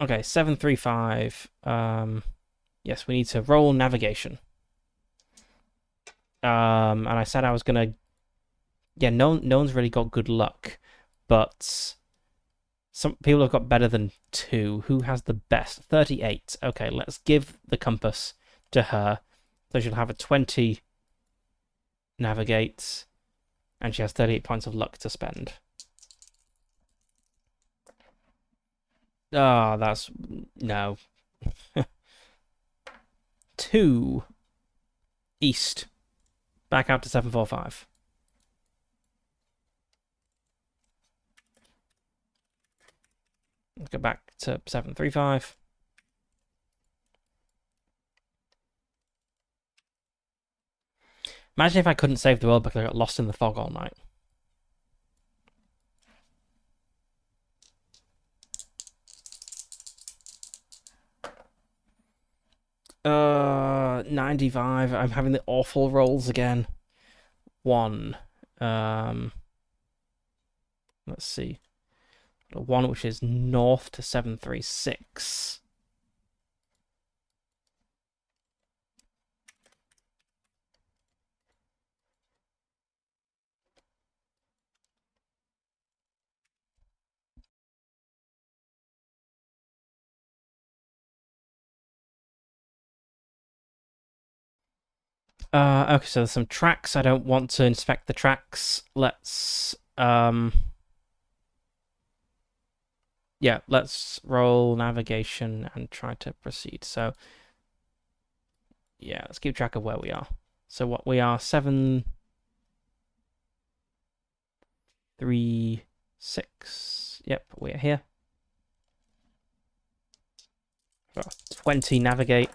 Okay, 735. Yes, we need to roll navigation. And I said I was gonna... Yeah, no one's really got good luck, but some people have got better than 2. Who has the best? 38. Okay, let's give the compass to her. So she'll have a 20 navigate, and she has 38 points of luck to spend. Ah, that's... no. 2 east. Back out to 745. Let's go back to 735. Imagine if I couldn't save the world because I got lost in the fog all night. 95. I'm having the awful rolls again. 1. Um, let's see. 1 which is north to 736. Okay, so there's some tracks. I don't want to inspect the tracks. Let's roll navigation and try to proceed. So, yeah, let's keep track of where we are. So what we are, 736. Yep, we're here. 20 navigate.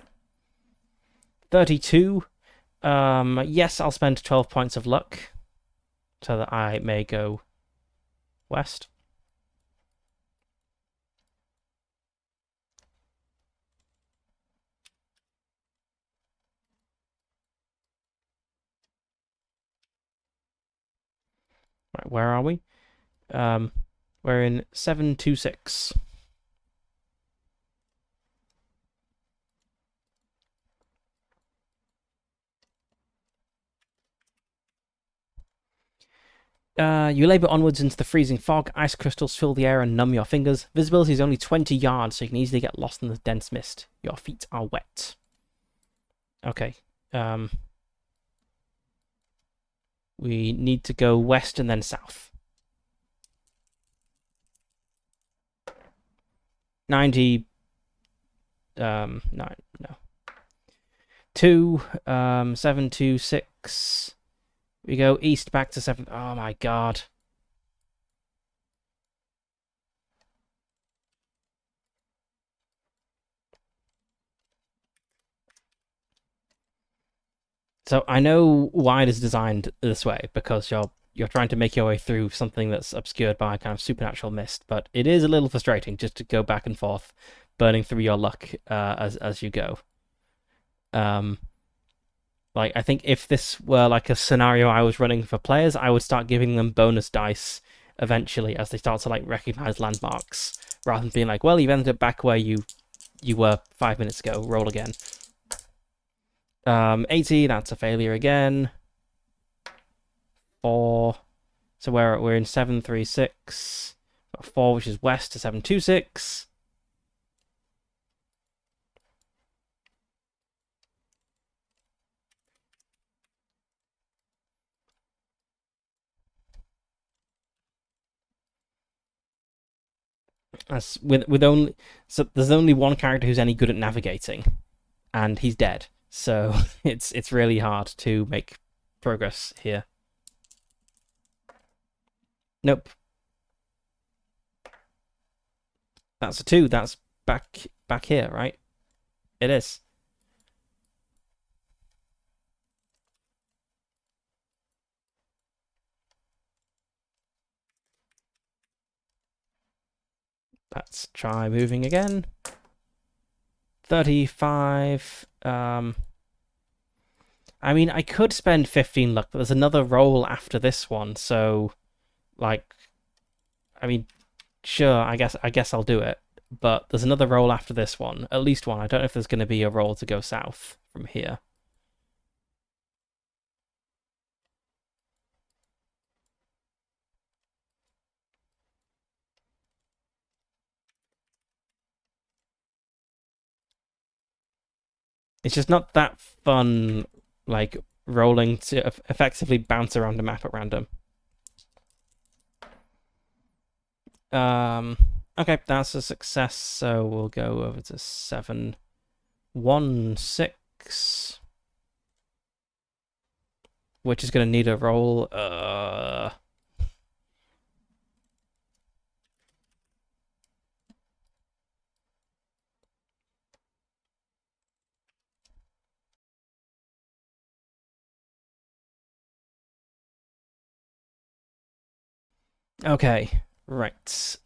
32. Yes, I'll spend 12 points of luck so that I may go west. Right, where are we? We're in 726. You labor onwards into the freezing fog. Ice crystals fill the air and numb your fingers. Visibility is only 20 yards, so you can easily get lost in the dense mist. Your feet are wet. Okay. We need to go west and then south. 90. No. 2. 726. We go east back to 7. Oh my god. So I know why it is designed this way, because you're trying to make your way through something that's obscured by kind of supernatural mist, but it is a little frustrating just to go back and forth, burning through your luck as you go. Like, I think if this were like a scenario I was running for players, I would start giving them bonus dice eventually as they start to like recognize landmarks, rather than being like, well, you've ended up back where you were 5 minutes ago. Roll again. 80. That's a failure again. 4. So we're in 736. 4, which is west to 726. That's with only so there's only one character who's any good at navigating, and he's dead. So it's really hard to make progress here. Nope. That's a 2. That's back here, right? It is. Let's try moving again. 35. I mean, I could spend 15 luck, but there's another roll after this one, so like, I mean, sure, I guess I'll do it. But there's another roll after this one, at least one. I don't know if there's going to be a roll to go south from here. It's just not that fun, like rolling to effectively bounce around a map at random. Okay, that's a success. So we'll go over to 716, which is going to need a roll. Okay, right.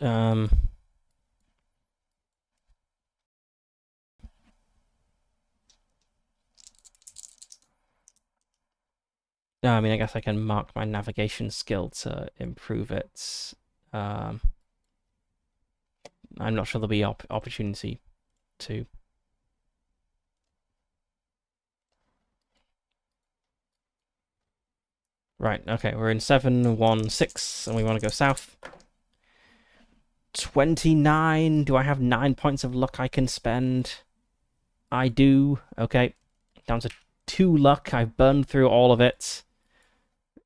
I mean, I guess I can mark my navigation skill to improve it. I'm not sure there'll be opportunity to. Right, okay, we're in 716 and we want to go south. 29. Do I have 9 points of luck I can spend? I do. Okay, down to 2 luck. I've burned through all of it.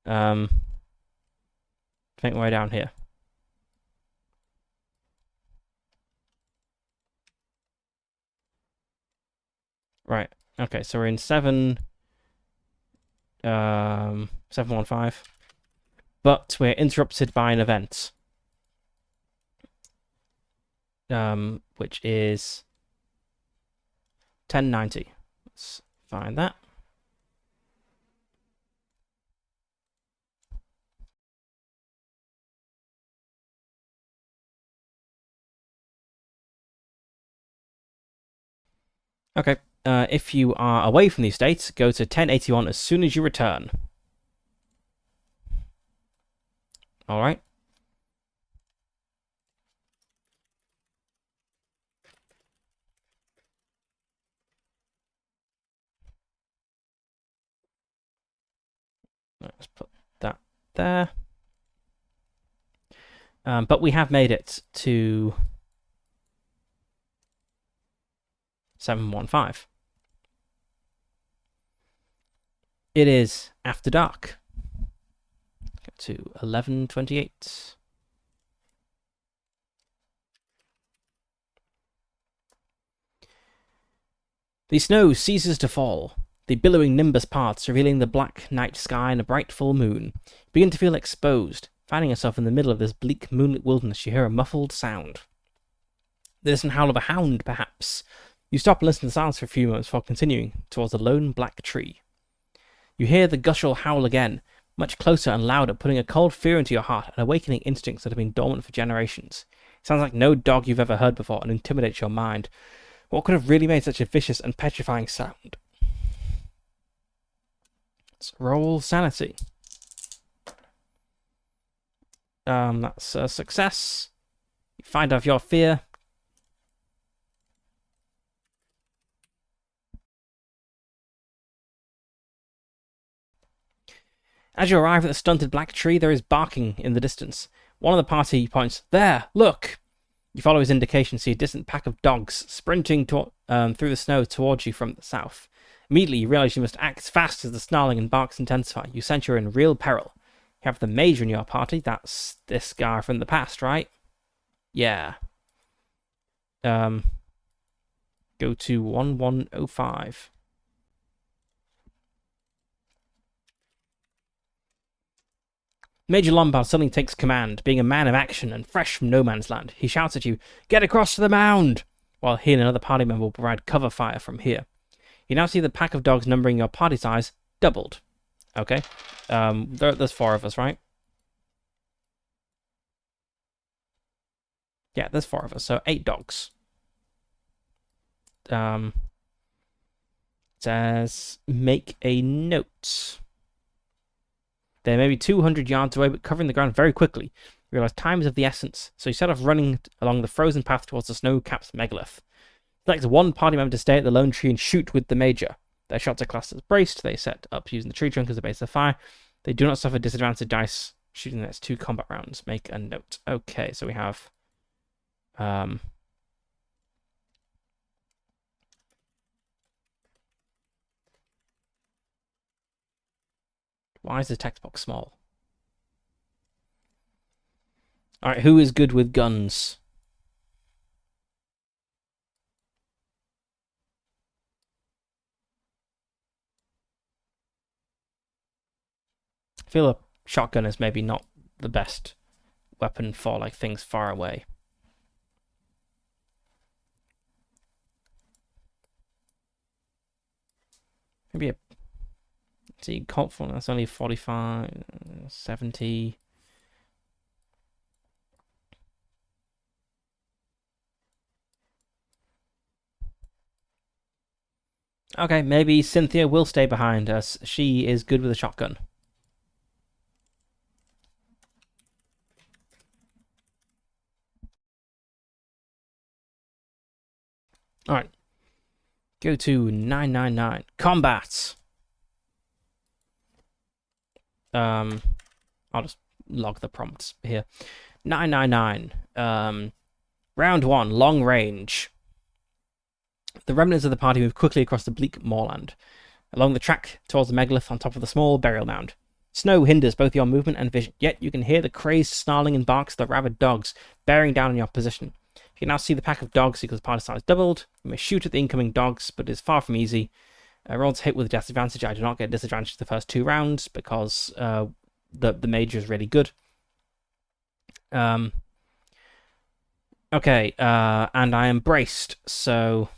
I think we're down here. Right. Okay, so we're in 715. But we're interrupted by an event. Which is 1090. Let's find that. Okay. If you are away from these states, go to 1081 as soon as you return. All right. Let's put that there. But we have made it to 715. It is after dark. Go to 1128. The snow ceases to fall. The billowing nimbus parts, revealing the black night sky and a bright full moon. You begin to feel exposed. Finding yourself in the middle of this bleak moonlit wilderness, you hear a muffled sound. The distant howl of a hound, perhaps. You stop and listen to the silence for a few moments before continuing towards a lone black tree. You hear the guttural howl again, much closer and louder, putting a cold fear into your heart and awakening instincts that have been dormant for generations. It sounds like no dog you've ever heard before and intimidates your mind. What could have really made such a vicious and petrifying sound? Let's roll sanity. That's a success. You find out your fear. As you arrive at the stunted black tree, there is barking in the distance. One of the party points, "There, look!" You follow his indication, see a distant pack of dogs sprinting through the snow towards you from the south. Immediately, you realize you must act fast as the snarling and barks intensify. You sense you're in real peril. You have the major in your party. That's this guy from the past, right? Yeah. Go to 1105. Major Lombard suddenly takes command, being a man of action and fresh from no man's land. He shouts at you, "Get across to the mound!" While he and another party member will provide cover fire from here. You now see the pack of dogs numbering your party size doubled. Okay. There's 4 of us, right? Yeah, there's 4 of us, so 8 dogs. Says, make a note. They may be 200 yards away, but covering the ground very quickly. You realize time is of the essence, so you set off running along the frozen path towards the snow-capped megalith. Select one party member to stay at the lone tree and shoot with the major. Their shots are classed as braced. They set up using the tree trunk as a base of fire. They do not suffer disadvantage dice shooting the next 2 combat rounds. Make a note. Okay, so we have... Why is the text box small? Alright, who is good with guns? I feel a shotgun is maybe not the best weapon for like things far away. Maybe a... See, confident, that's only 45, 70... Okay, maybe Cynthia will stay behind us. She is good with a shotgun. Alright. Go to 999. Combat! I'll just log the prompts here. 999. Round 1, long range. The remnants of the party move quickly across the bleak moorland, along the track towards the megalith on top of the small burial mound. Snow hinders both your movement and vision, yet you can hear the crazed snarling and barks of the rabid dogs bearing down on your position. You can now see the pack of dogs because party size doubled. You may shoot at the incoming dogs, but it is far from easy. Roll to hit with disadvantage. I do not get disadvantage the first 2 rounds because the major is really good. Okay, and I am braced, so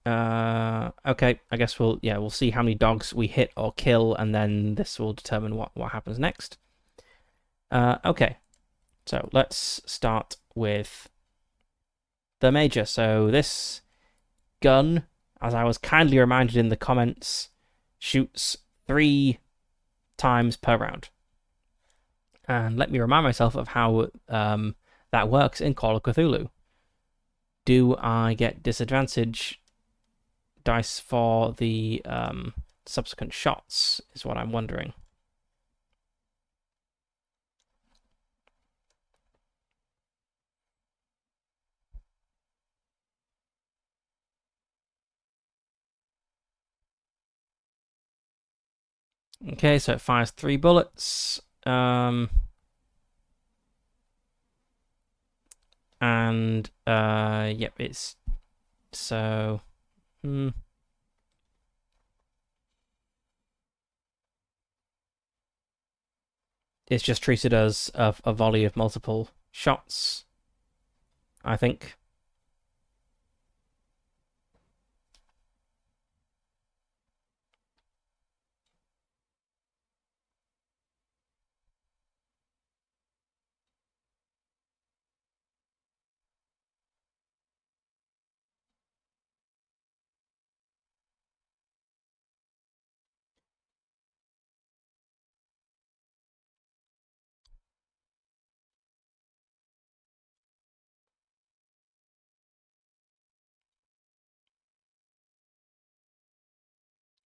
okay, I guess we'll see how many dogs we hit or kill, and then this will determine what happens next. Okay, so let's start with the major. So this gun, as I was kindly reminded in the comments, shoots 3 times per round. And let me remind myself of how that works in Call of Cthulhu. Do I get disadvantage dice for the subsequent shots, is what I'm wondering. Okay, so it fires 3 bullets. And yep, it's so it's just treated as a volley of multiple shots, I think.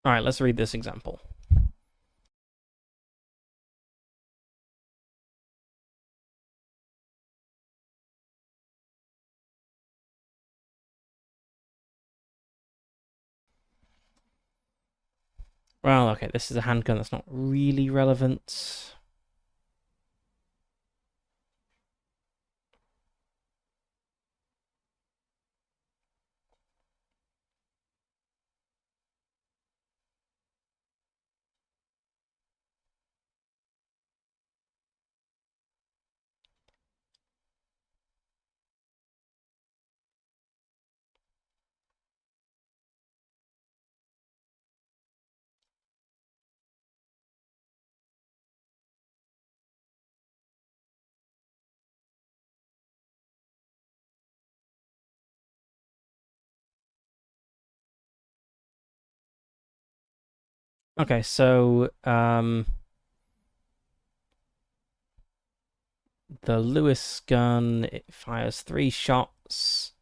All right, let's read this example. Well, okay, this is a handgun that's not really relevant. Okay, so the Lewis gun, it fires 3 shots.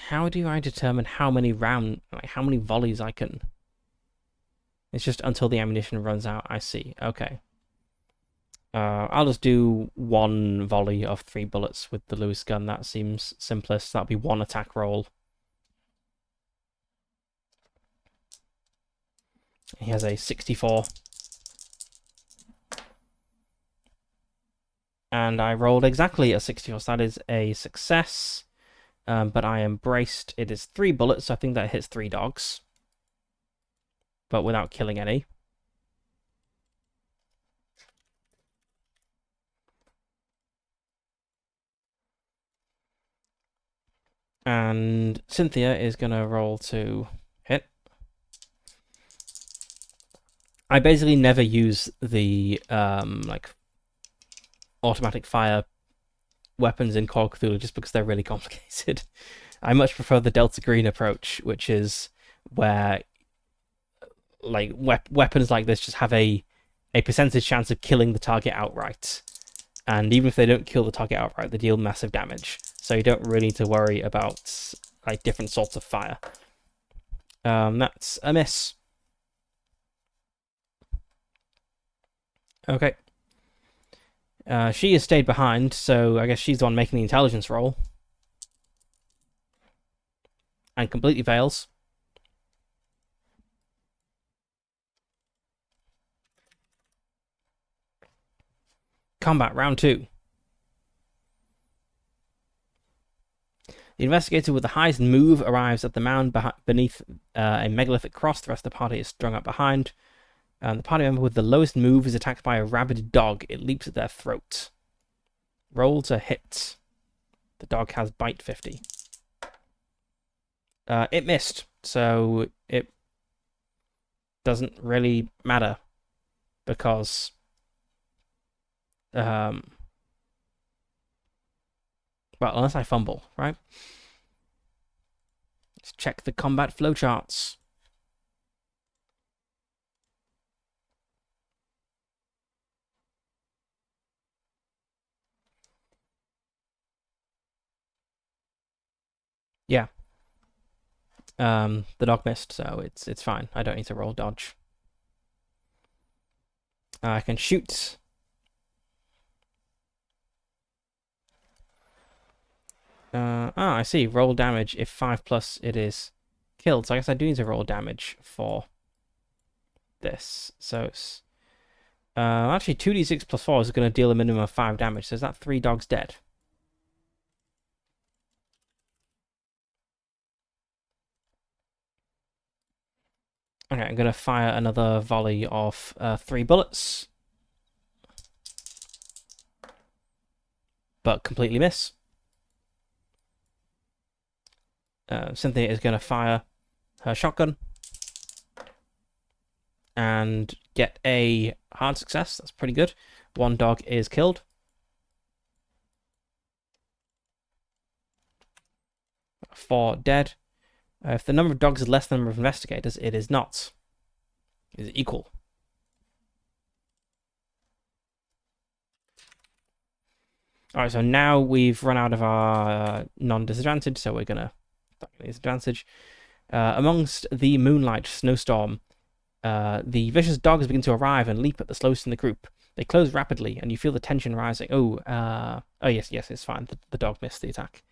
How do I determine how many how many volleys I can? It's just until the ammunition runs out. I see. Okay. I'll just do 1 volley of 3 bullets with the Lewis gun. That seems simplest. That'll be 1 attack roll. He has a 64. And I rolled exactly a 64, so that is a success. But I am braced. It is 3 bullets, so I think that hits 3 dogs. But without killing any. And Cynthia is going to roll to hit. I basically never use the like automatic fire weapons in Call of Cthulhu just because they're really complicated. I much prefer the Delta Green approach, which is where like weapons like this just have a percentage chance of killing the target outright, and even if they don't kill the target outright, they deal massive damage. So you don't really need to worry about like different sorts of fire. That's a miss. Okay. She has stayed behind, so I guess she's the one making the intelligence roll. And completely fails. Combat, round 2. The investigator with the highest move arrives at the mound beneath a megalithic cross. The rest of the party is strung up behind. The party member with the lowest move is attacked by a rabid dog. It leaps at their throat. Roll to hit. The dog has bite 50. It missed, so it doesn't really matter because well, unless I fumble, right? Let's check the combat flowcharts. Yeah. The dog missed, so it's fine. I don't need to roll dodge. I can shoot. I see. Roll damage if 5+ it is killed. So I guess I do need to roll damage for this. So it's actually 2d6 plus 4 is going to deal a minimum of 5 damage. So is that 3 dogs dead? Okay, I'm going to fire another volley of 3 bullets. But completely miss. Cynthia is going to fire her shotgun and get a hard success. That's pretty good. 1 dog is killed. 4 dead. If the number of dogs is less than the number of investigators, it is not. It is equal. Alright, so now we've run out of our non-disadvantage, so we're going to disadvantage. Amongst the moonlight snowstorm, the vicious dogs begin to arrive and leap at the slowest in the group. They close rapidly, and you feel the tension rising. Oh, yes, it's fine. The dog missed the attack.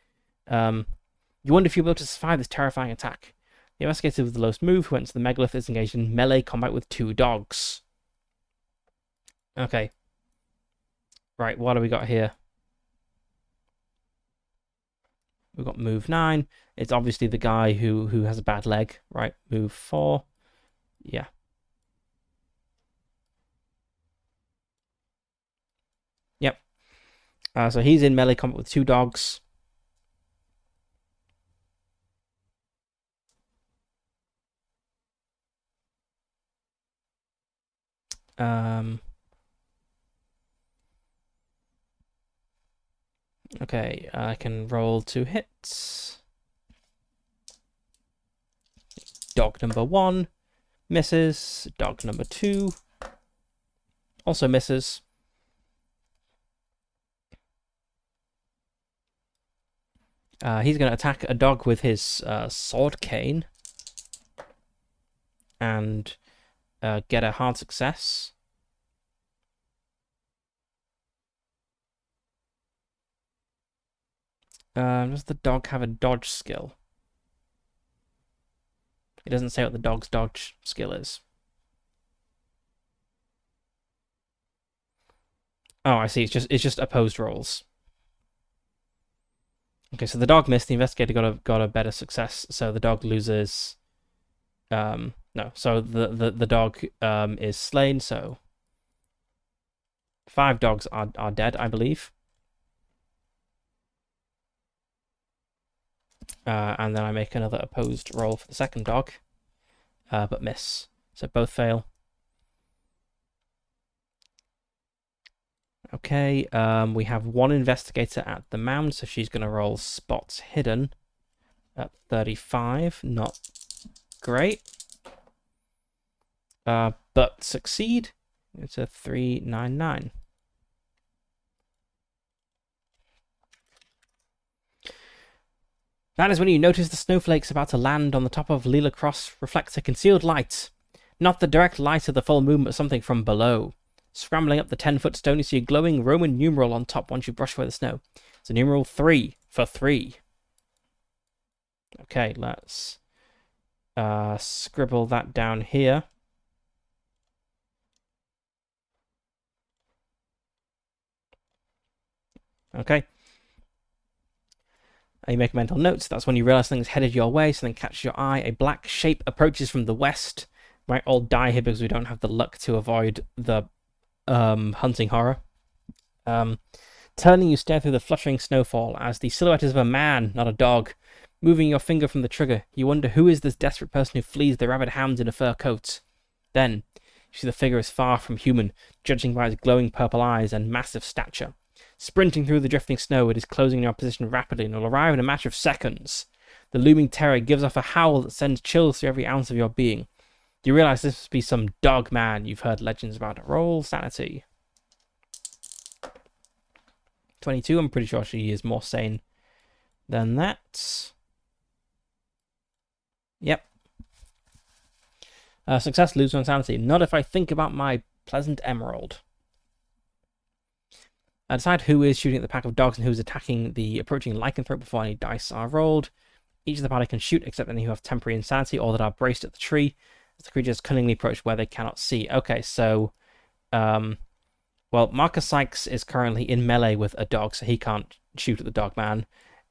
You wonder if you'll be able to survive this terrifying attack. The investigator with the lowest move, who enters the megalith, is engaged in melee combat with 2 dogs. Okay. Right, what do we got here? We've got move 9. It's obviously the guy who has a bad leg, right? Move 4. Yeah. Yep. So he's in melee combat with 2 dogs. Okay, I can roll 2 hits. Dog number 1 misses. Dog number 2 also misses. He's going to attack a dog with his sword cane and get a hard success. Does the dog have a dodge skill? It doesn't say what the dog's dodge skill is. Oh, I see. It's just opposed rolls. Okay, so the dog missed. The investigator got a better success. So the dog loses. No. So the dog is slain. So 5 dogs are dead, I believe. And then I make another opposed roll for the second dog, but miss. So both fail. Okay, we have one investigator at the mound, so she's going to roll spots hidden at 35. Not great. But succeed. It's a 399. That is when you notice the snowflakes about to land on the top of Leela Cross reflects a concealed light. Not the direct light of the full moon, but something from below. Scrambling up the 10-foot stone, you see a glowing Roman numeral on top once you brush away the snow. It's a numeral 3 for 3. Okay, let's scribble that down here. Okay. You make mental notes. That's when you realize something's headed your way, something catches your eye. A black shape approaches from the west. Might all die here because we don't have the luck to avoid the hunting horror. Turning, you stare through the fluttering snowfall as the silhouette is of a man, not a dog. Moving your finger from the trigger, you wonder who is this desperate person who flees the rabid hounds in a fur coat. Then, you see the figure is far from human, judging by its glowing purple eyes and massive stature. Sprinting through the drifting snow, it is closing in your position rapidly and will arrive in a matter of seconds. The looming terror gives off a howl that sends chills through every ounce of your being. You realize this must be some dog man you've heard legends about. Roll sanity. 22, I'm pretty sure she is more sane than that. Yep. Success, lose one sanity. Not if I think about my pleasant emerald. Decide who is shooting at the pack of dogs and who is attacking the approaching lycanthrope before any dice are rolled. Each of the party can shoot except any who have temporary insanity or that are braced at the tree, as the creatures cunningly approach where they cannot see. Okay, so, well, Marcus Sykes is currently in melee with a dog, so he can't shoot at the dog man.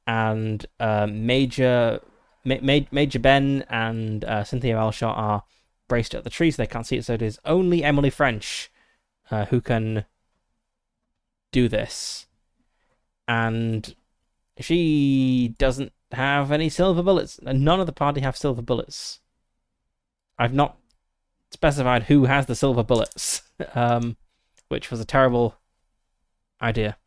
And Major Ben and Cynthia Elshaw are braced at the tree, so they can't see it. So it is only Emily French who can do this. And she doesn't have any silver bullets. None of the party have silver bullets. I've not specified who has the silver bullets, which was a terrible idea.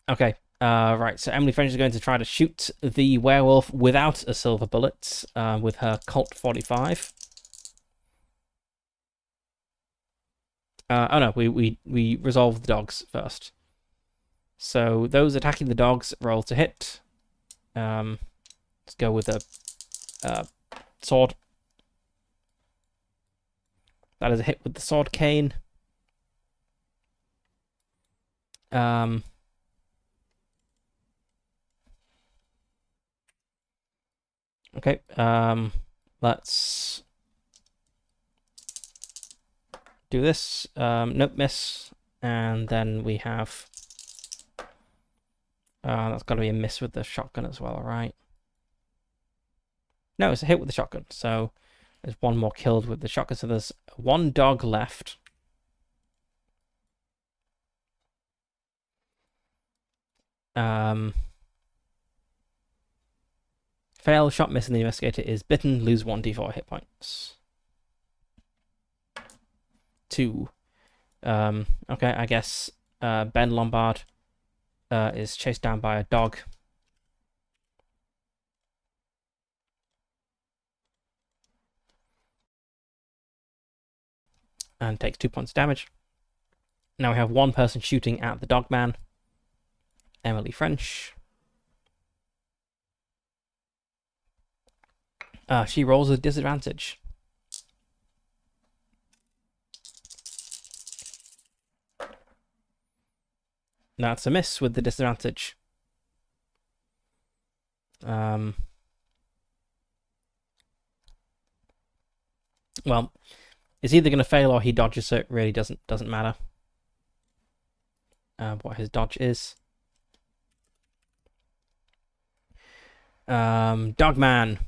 Okay, right, so Emily French is going to try to shoot the werewolf without a silver bullet with her Colt 45. Oh no, we resolve the dogs first. So those attacking the dogs roll to hit. Let's go with a sword. That is a hit with the sword cane. Okay, let's do this. Nope, miss. And then we have... that's got to be a miss with the shotgun as well, right? No, it's a hit with the shotgun. So there's one more killed with the shotgun. So there's one dog left. Fail, shot miss, and the investigator is bitten. Lose 1d4 hit points. 2. Okay, I guess Ben Lombard is chased down by a dog. And takes 2 points of damage. Now we have one person shooting at the dog man. Emily French. She rolls with disadvantage. That's a miss with the disadvantage. Well, it's either going to fail or he dodges, so it really doesn't matter what his dodge is. Dogman.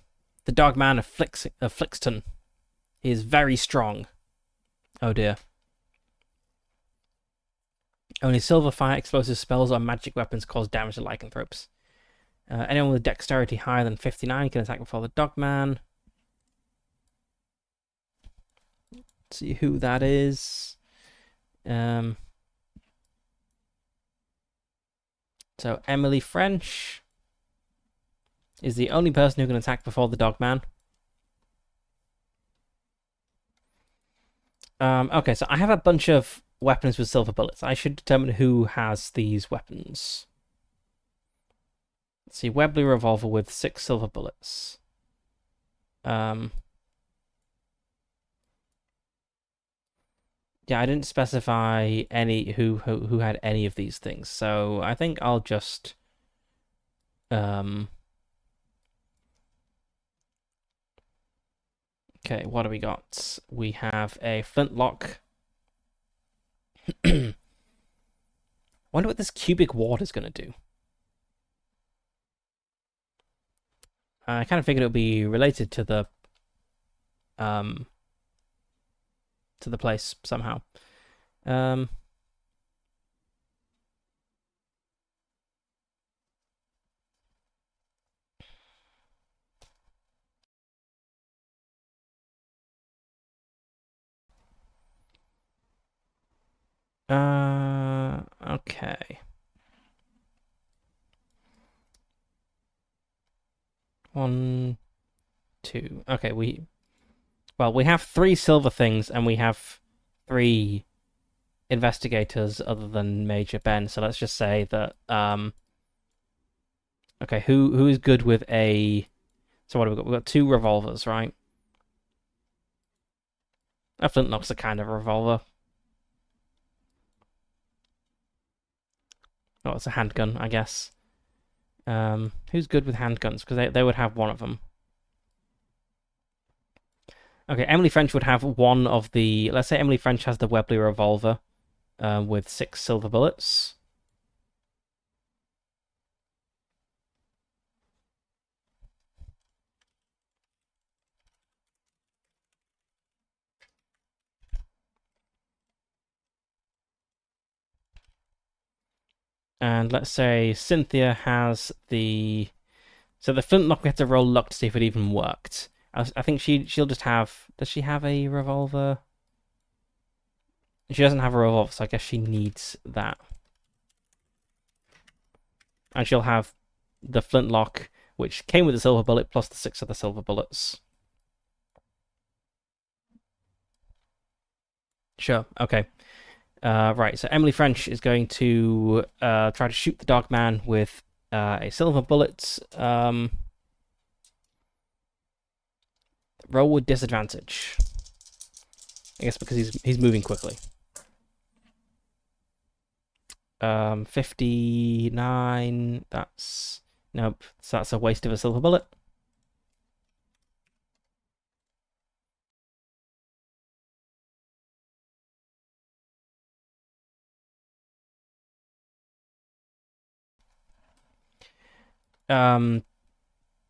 The Dogman of Flixton. He is very strong. Oh dear. Only silver, fire, explosive spells, or magic weapons cause damage to lycanthropes. Anyone with dexterity higher than 59 can attack before the Dogman. See who that is. So Emily French is the only person who can attack before the Dogman. Okay, so I have a bunch of weapons with silver bullets. I should determine who has these weapons. Let's see, Webley revolver with 6 silver bullets. Yeah, I didn't specify any who had any of these things, so I think I'll just okay, what do we got? We have a flintlock. Wonder what this cubic ward is gonna do. I kind of figured it would be related to the place somehow. Okay. 1, 2. Okay, we have 3 silver things and we have 3 investigators other than Major Ben. So let's just say that okay, who is good with a so what have we got? We've got 2 revolvers, right? A flintlock's a kind of revolver. Oh, it's a handgun, I guess. Who's good with handguns? Because they would have one of them. Okay, Emily French would have one of the. Let's say Emily French has the Webley revolver with 6 silver bullets. And let's say Cynthia has the. So the flintlock, we have to roll luck to see if it even worked. I think she'll just have. Does she have a revolver? She doesn't have a revolver, so I guess she needs that. And she'll have the flintlock, which came with the silver bullet, plus the 6 other silver bullets. Sure, okay. Right, so Emily French is going to try to shoot the Dogman with a silver bullet. Roll with disadvantage. I guess because he's moving quickly. 59. That's nope. So that's a waste of a silver bullet.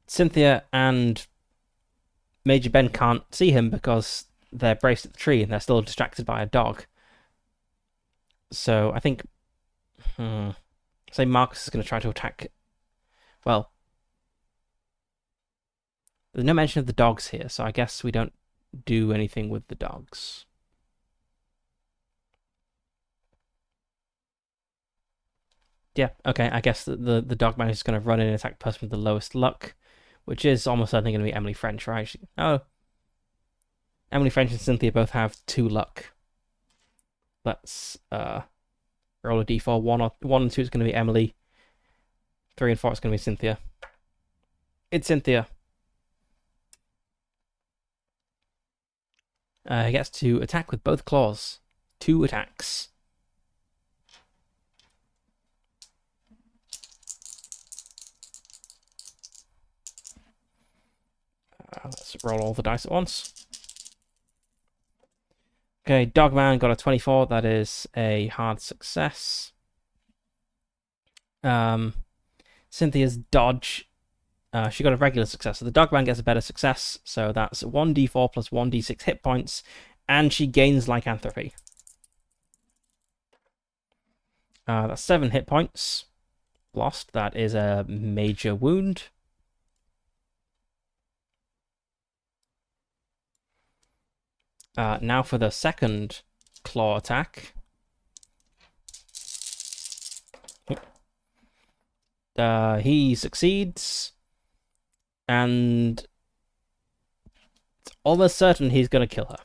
Cynthia and Major Ben can't see him because they're braced at the tree and they're still distracted by a dog. So I think, say Marcus is going to try to attack. Well, there's no mention of the dogs here, so I guess we don't do anything with the dogs. Yeah, okay, I guess the dogman is going to run in and attack the person with the lowest luck, which is almost certainly going to be Emily French, right? Emily French and Cynthia both have 2 luck. Let's roll a d4. 1 and 2 is going to be Emily. 3 and 4 is going to be Cynthia. It's Cynthia. He gets to attack with both claws. 2 attacks. Let's roll all the dice at once. Okay, Dogman got a 24. That is a hard success. Cynthia's dodge. She got a regular success. So the Dogman gets a better success. So that's 1d4 plus 1d6 hit points. And she gains lycanthropy. That's 7 hit points. Lost. That is a major wound. Now for the second claw attack. He succeeds, and it's almost certain he's going to kill her.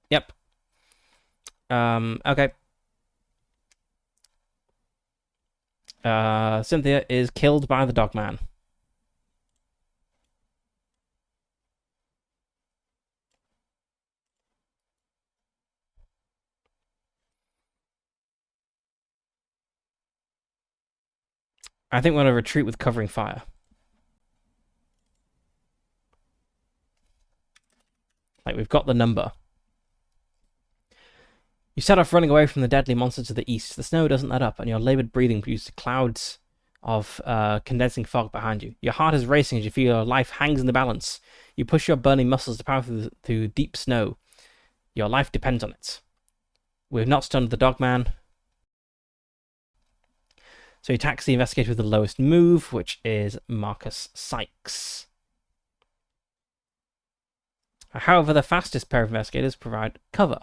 Yep. Okay. Cynthia is killed by the Dogman. I think we're going to retreat with covering fire. Like, we've got the number. You set off running away from the deadly monster to the east. The snow doesn't let up, and your laboured breathing produces clouds of condensing fog behind you. Your heart is racing as you feel your life hangs in the balance. You push your burning muscles to power through deep snow. Your life depends on it. We've not stunned the Dogman. So he attacks the investigator with the lowest move, which is Marcus Sykes. However, the fastest pair of investigators provide cover.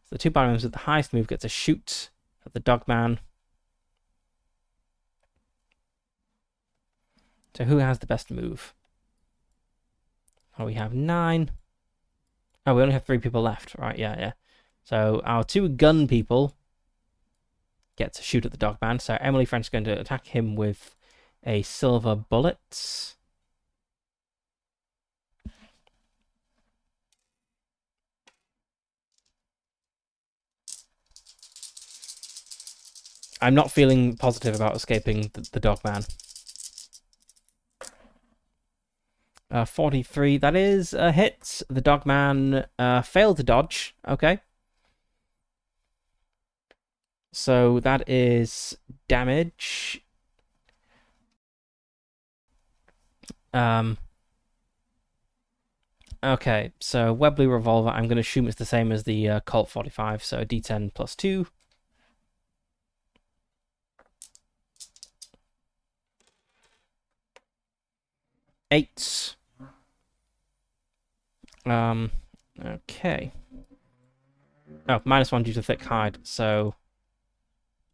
So the two bottom members with the highest move gets a shoot at the Dogman. So who has the best move? Oh, we have 9. Oh, we only have 3 people left. Right, yeah. So our 2 gun people get to shoot at the Dogman. So Emily French is going to attack him with a silver bullet. I'm not feeling positive about escaping the Dogman. 43, that is a hit. The Dogman failed to dodge. Okay. So that is damage. Okay, so Webley Revolver, I'm going to assume it's the same as the Colt 45, so D10 plus 2. Eight. Okay. Oh, -1 due to thick hide, so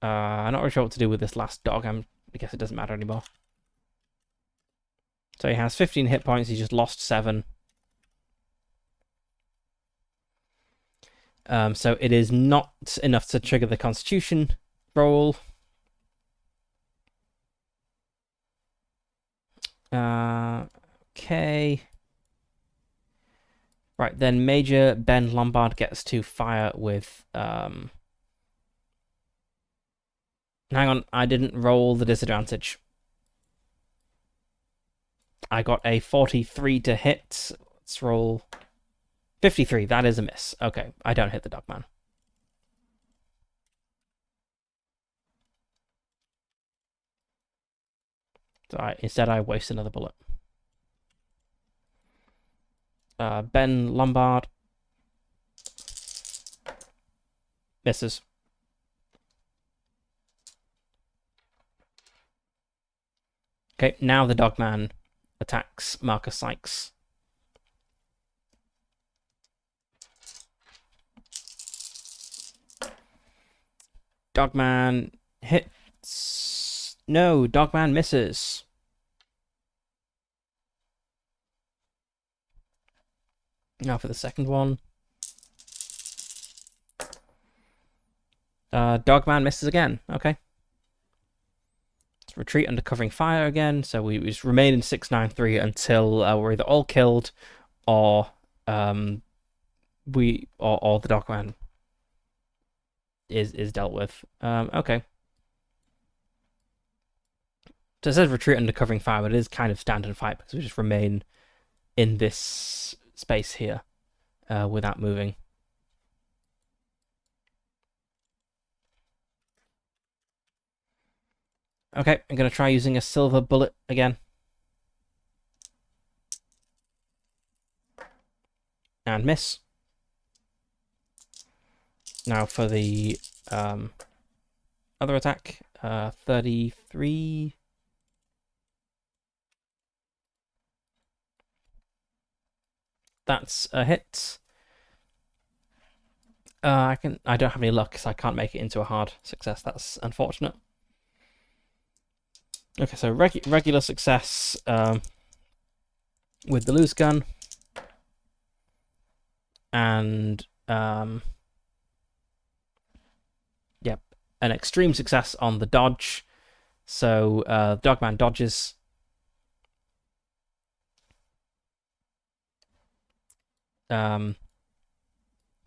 I'm not really sure what to do with this last dog. I guess it doesn't matter anymore. So he has 15 hit points, he just lost 7. So it is not enough to trigger the Constitution roll. Okay. Right, then Major Ben Lombard gets to fire with... Hang on, I didn't roll the disadvantage. I got a 43 to hit. Let's roll 53. That is a miss. Okay, I don't hit the Dogman. So instead, I waste another bullet. Ben Lombard misses. Okay, now the Dogman attacks Marcus Sykes. Dogman hits. No, Dogman misses. Now for the second one. Dogman misses again. Okay. Let's retreat under covering fire again. So we just remain in 693 until we're either all killed or the Dogman is dealt with. Okay. So it says retreat under covering fire, but it is kind of stand and fight because we just remain in this space here without moving. Okay, I'm going to try using a silver bullet again. And miss. Now for the other attack, 33. That's a hit. I don't have any luck, so I can't make it into a hard success. That's unfortunate. Okay, so regular success with the loose gun, and yep, an extreme success on the dodge. So Dogman dodges.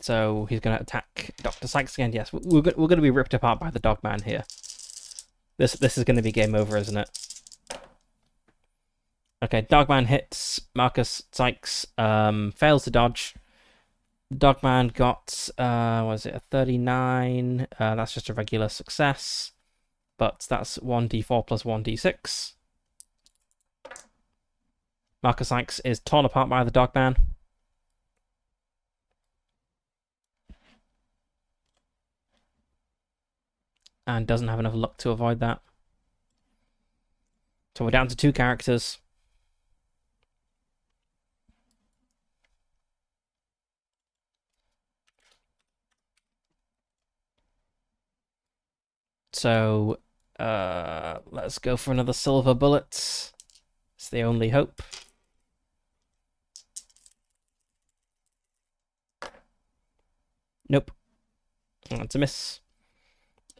So he's going to attack Dr. Sykes again. Yes, we're going to be ripped apart by the Dogman here. This is going to be game over, isn't it? Okay, Dogman hits Marcus Sykes, fails to dodge. Dogman got, was it a 39? That's just a regular success, but that's 1d4 plus 1d6. Marcus Sykes is torn apart by the Dogman. And doesn't have enough luck to avoid that. So we're down to 2 characters. So let's go for another silver bullet. It's the only hope. Nope. That's a miss.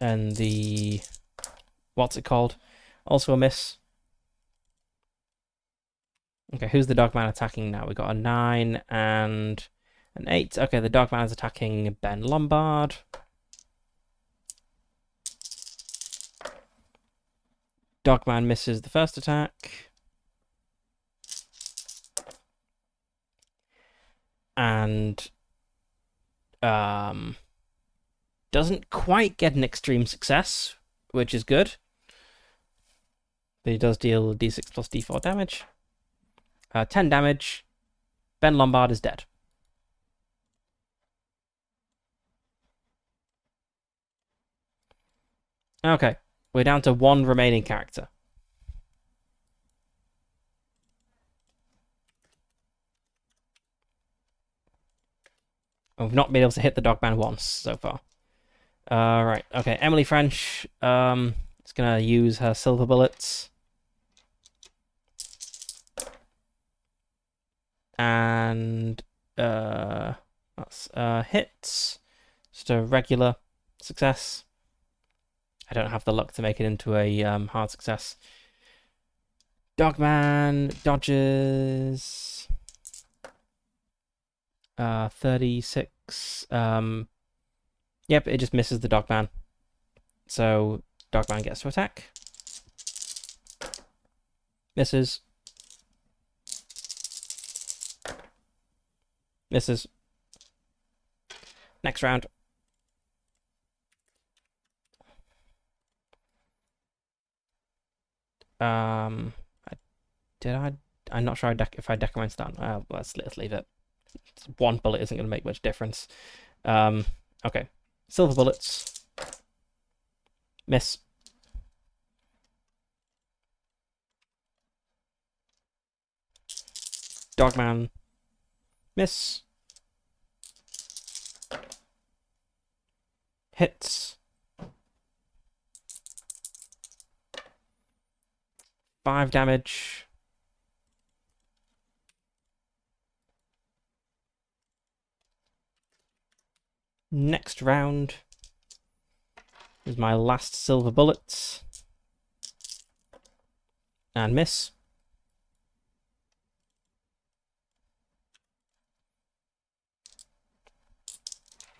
And the... what's it called? Also a miss. Okay, who's the Dogman attacking now? We got a 9 and an 8. Okay, the Dogman is attacking Ben Lombard. Dogman misses the first attack. And doesn't quite get an extreme success, which is good. But he does deal d6 plus d4 damage. 10 damage. Ben Lombard is dead. Okay, we're down to 1 remaining character. We've not been able to hit the Dogman once so far. Right, okay, Emily French is going to use her silver bullets. And that's hits. Just a regular success. I don't have the luck to make it into a hard success. Dogman dodges. 36. Yep, it just misses the Dogman. So Dogman gets to attack. Misses. Misses. Next round. I'm not sure if I decrement that. Let's leave it. 1 bullet isn't going to make much difference. Okay. Silver bullets. Miss. Dogman. Miss. Hits. 5 damage. Next round is my last silver bullets. And miss.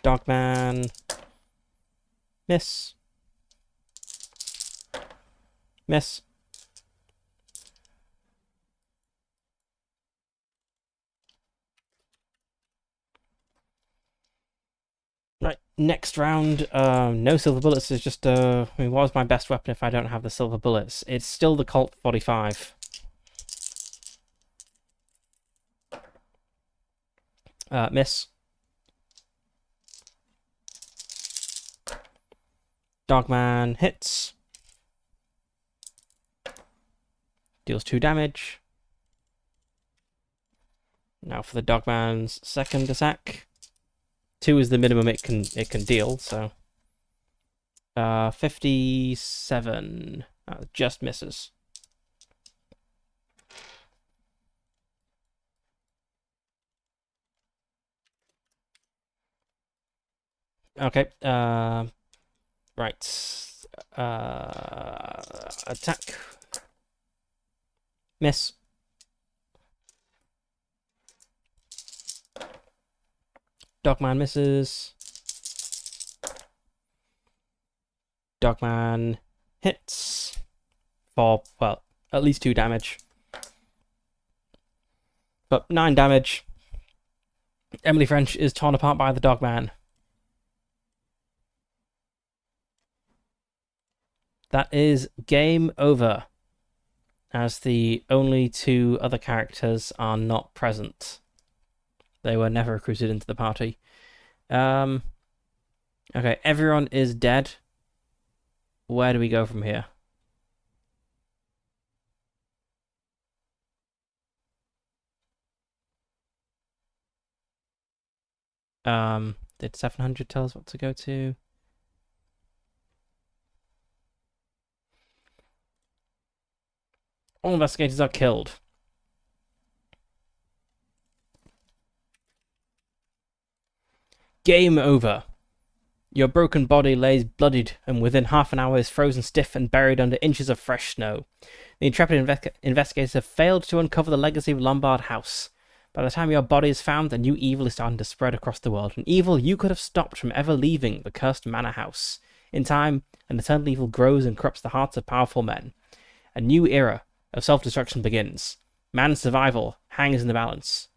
Dogman. Miss. Miss. Right, next round, no silver bullets is just, I mean, what was my best weapon if I don't have the silver bullets? It's still the Colt 45. Miss. Dogman hits. Deals 2 damage. Now for the Dogman's second attack. 2 is the minimum it can deal, so 57. That just misses. Okay. Right. Attack. Miss. Dogman misses. Dogman hits for, well, at least 2 damage. But 9 damage. Emily French is torn apart by the Dogman. That is game over, as the only 2 other characters are not present. They were never recruited into the party. Okay, everyone is dead. Where do we go from here? Did 700 tell us what to go to? All investigators are killed. Game over. Your broken body lays bloodied and within half an hour is frozen stiff and buried under inches of fresh snow. The intrepid investigators have failed to uncover the legacy of Lombard House. By the time your body is found, a new evil is starting to spread across the world, an evil you could have stopped from ever leaving the cursed manor house. In time, an eternal evil grows and corrupts the hearts of powerful men. A new era of self-destruction begins. Man's survival hangs in the balance.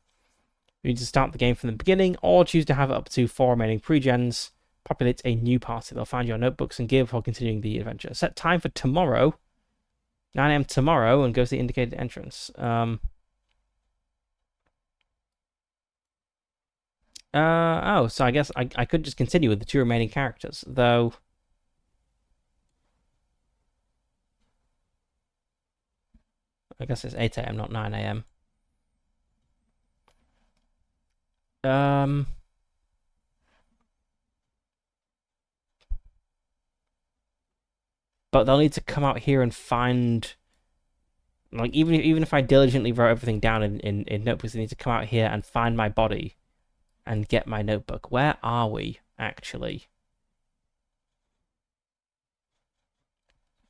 You need to start the game from the beginning, or choose to have up to 4 remaining pre-gens. Populate a new party. They'll find your notebooks and gear before continuing the adventure. Set time for tomorrow, 9 a.m. tomorrow, and go to the indicated entrance. So I guess I could just continue with the 2 remaining characters, though. I guess it's 8 a.m., not 9 a.m. But they'll need to come out here and find, like, even if I diligently wrote everything down in notebooks, they need to come out here and find my body and get my notebook. Where are we, actually?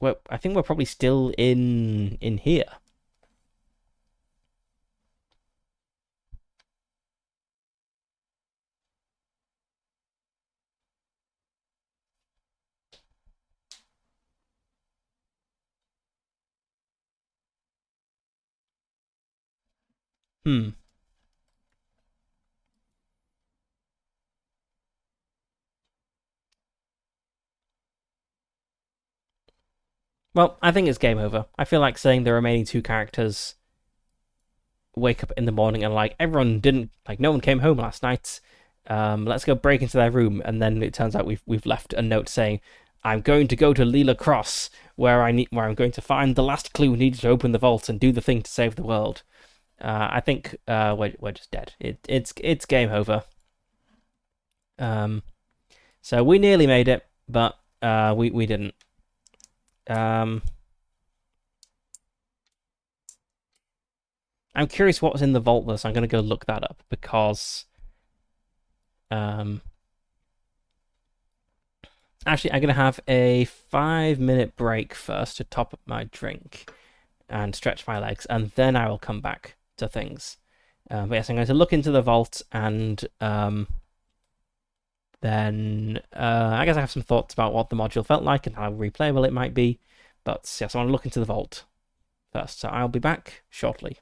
Well, I think we're probably still in here. Hmm. Well, I think it's game over. I feel like saying the remaining 2 characters wake up in the morning and, like, everyone didn't, like, no one came home last night. Let's go break into their room, and then it turns out we've left a note saying, I'm going to go to Leela Cross, where I'm going to find the last clue needed to open the vault and do the thing to save the world. I think we're just dead. It's game over. So we nearly made it, but we didn't. I'm curious what was in the vault though, so I'm gonna go look that up because actually I'm gonna have a 5-minute break first to top up my drink and stretch my legs, and then I will come back to things. But yes, I'm going to look into the vault, and then I guess I have some thoughts about what the module felt like and how replayable it might be. But yes, I want to look into the vault first, so I'll be back shortly.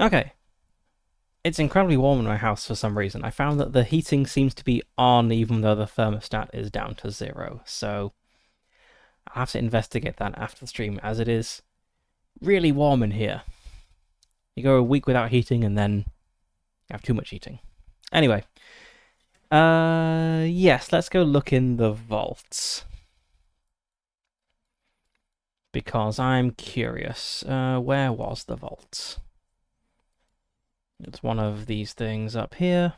Okay. It's incredibly warm in my house for some reason. I found that the heating seems to be on even though the thermostat is down to 0. So I'll have to investigate that after the stream, as it is really warm in here. You go a week without heating and then you have too much heating. Anyway, yes, let's go look in the vaults. Because I'm curious. Where was the vault? It's one of these things up here.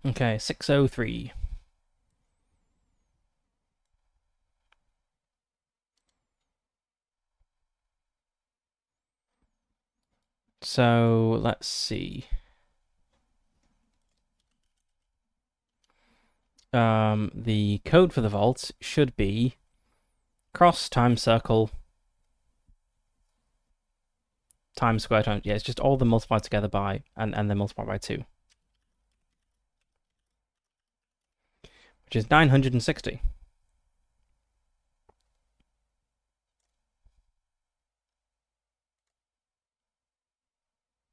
Okay, 603. So, let's see. The code for the vault should be cross times circle times square times... Yeah, it's just all the multiplied together by... and then multiplied by 2. Which is 960.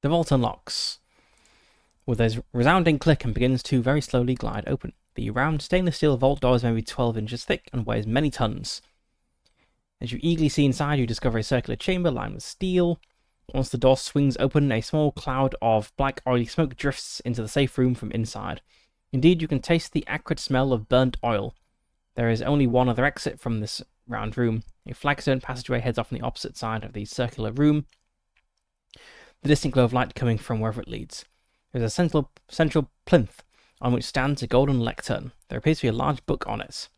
The vault unlocks with a resounding click and begins to very slowly glide open. The round stainless steel vault door is maybe 12 inches thick and weighs many tons. As you eagerly see inside, you discover a circular chamber lined with steel. Once the door swings open, a small cloud of black oily smoke drifts into the safe room from inside. Indeed, you can taste the acrid smell of burnt oil. There is only one other exit from this round room. A flagstone passageway heads off on the opposite side of the circular room, the distant glow of light coming from wherever it leads. There is a central plinth on which stands a golden lectern. There appears to be a large book on it.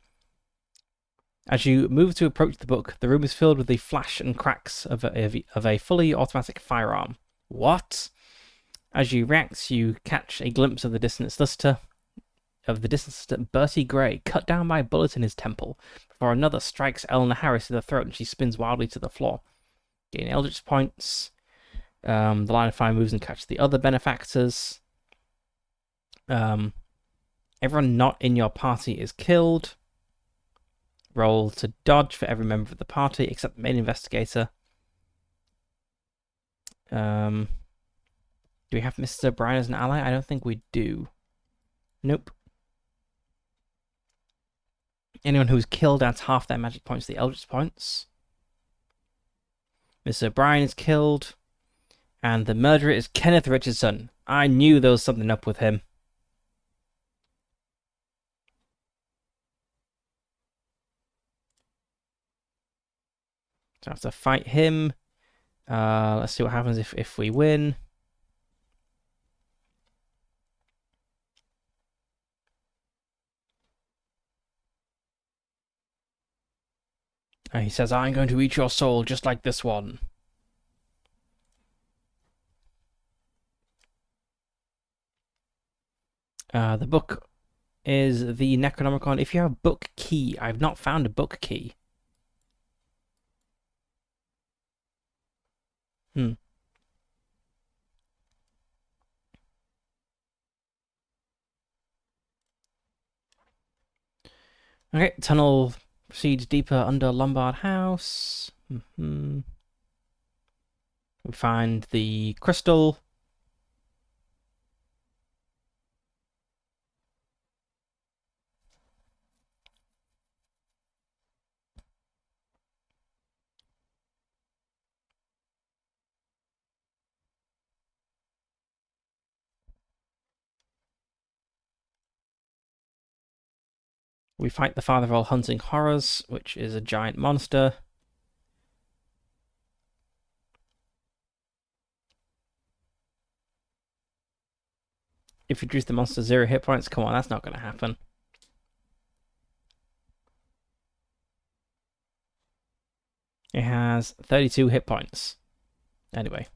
As you move to approach the book, the room is filled with the flash and cracks of a fully automatic firearm. What? As you react, you catch a glimpse of the distant solicitor, Bertie Gray, cut down by a bullet in his temple, before another strikes Eleanor Harris in the throat and she spins wildly to the floor. Gain Eldritch points. The line of fire moves and catches the other benefactors. Everyone not in your party is killed. Roll to dodge for every member of the party except the main investigator. Do we have Mr. Bryan as an ally? I don't think we do. Nope. Anyone who's killed adds half their magic points to the Eldritch points. Mr. Bryan is killed. And the murderer is Kenneth Richardson. I knew there was something up with him. So I have to fight him. Let's see what happens if we win. He says, I'm going to eat your soul just like this one. The book is the Necronomicon. If you have a book key, I've not found a book key. Okay, tunnel proceeds deeper under Lombard House. We find the crystal. We fight the father of all hunting horrors, which is a giant monster. If you reduce the monster 0 hit points, come on, that's not going to happen. It has 32 hit points. Anyway.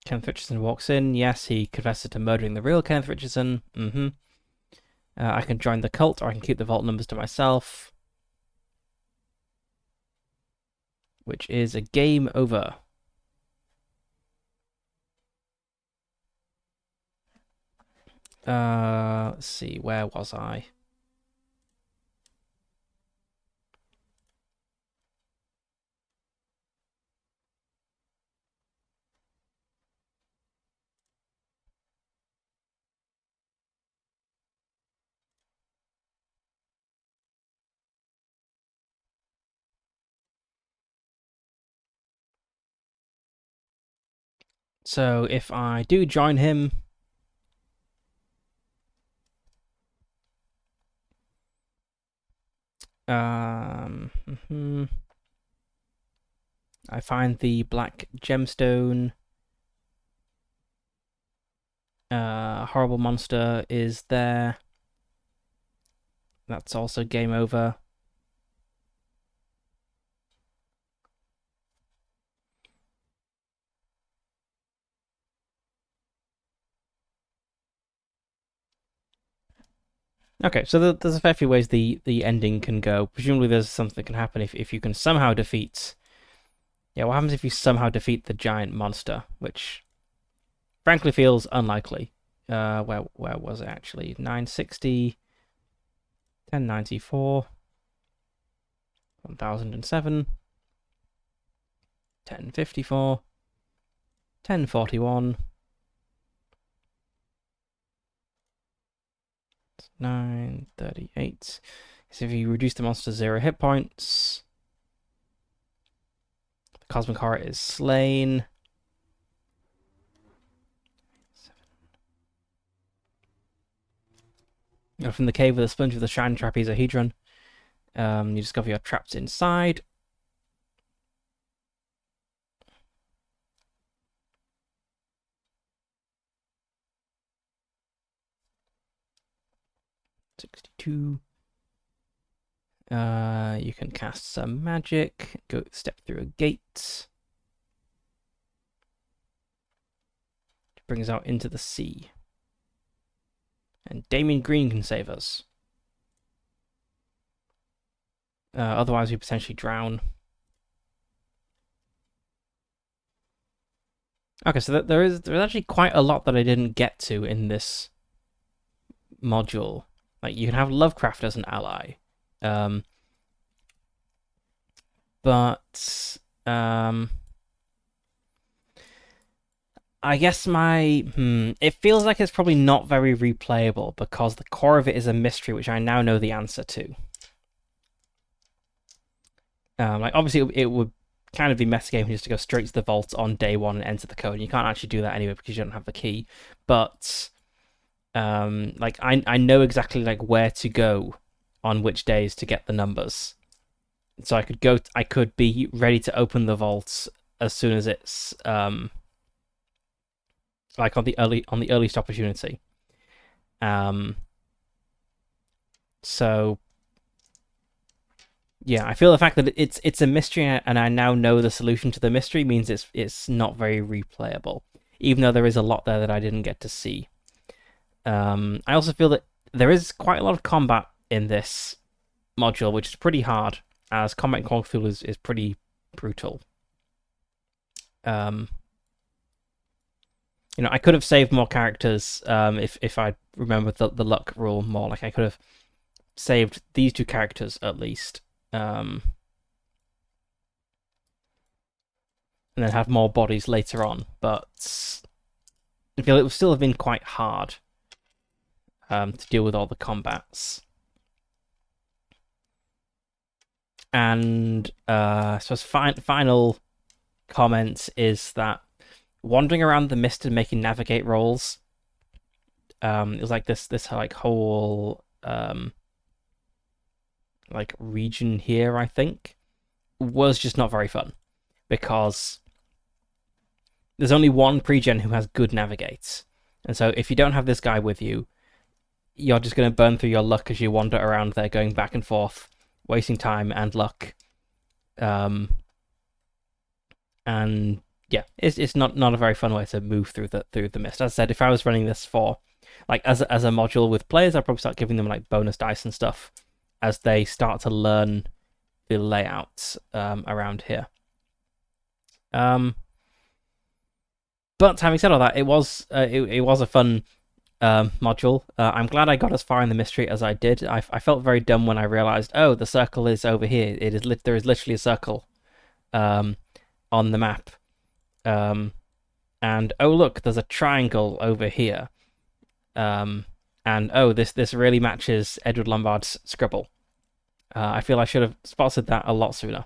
Kenneth Richardson walks in. Yes, he confesses to murdering the real Kenneth Richardson. I can join the cult, or I can keep the vault numbers to myself. Which is a game over. Let's see, where was I? So if I do join him, mhm, I find the black gemstone. Horrible monster is there. That's also game over. Okay, so there's a fair few ways the ending can go. Presumably there's something that can happen if you can somehow defeat... Yeah, what happens if you somehow defeat the giant monster? Which, frankly, feels unlikely. Where was it, actually? 960, 1094, 1007, 1054, 1041, 938. So if you reduce the monster to 0 hit points, the Cosmic Horror is slain. From the cave with a sponge of the Shine Trapezohedron, you discover you're trapped inside. $62. You can cast some magic, go step through a gate. It brings us out into the sea. And Damien Green can save us. Otherwise, we potentially drown. Okay, so there's actually quite a lot that I didn't get to in this module. Like, you can have Lovecraft as an ally. But I guess it feels like it's probably not very replayable because the core of it is a mystery which I now know the answer to. Like, obviously it would kind of be metagaming just to go straight to the vault on day one and enter the code. And you can't actually do that anyway because you don't have the key. But like I know exactly like where to go on which days to get the numbers. So I could be ready to open the vaults as soon as it's like on the earliest opportunity. So yeah, I feel the fact that it's a mystery and I now know the solution to the mystery means it's not very replayable, even though there is a lot there that I didn't get to see. I also feel that there is quite a lot of combat in this module, which is pretty hard, as combat in Call of Cthulhu is pretty brutal. You know, I could have saved more characters if I remembered the luck rule more. Like, I could have saved these two characters at least. And then have more bodies later on, but I feel it would still have been quite hard to deal with all the combats. And so final comment is that wandering around the mist and making navigate rolls, it was like this like whole like region here, I think, was just not very fun because there's only one pregen who has good navigates, and so if you don't have this guy with you, you're just going to burn through your luck as you wander around there, going back and forth, wasting time and luck. And yeah, it's not a very fun way to move through the mist. As I said, if I was running this for like as a module with players, I'd probably start giving them like bonus dice and stuff as they start to learn the layouts around here. But having said all that, it was a fun module. I'm glad I got as far in the mystery as I did. I felt very dumb when I realized, oh, the circle is over here. There is literally a circle on the map. And oh look, there's a triangle over here. And oh, this really matches Edward Lombard's scribble. I feel I should have spotted that a lot sooner.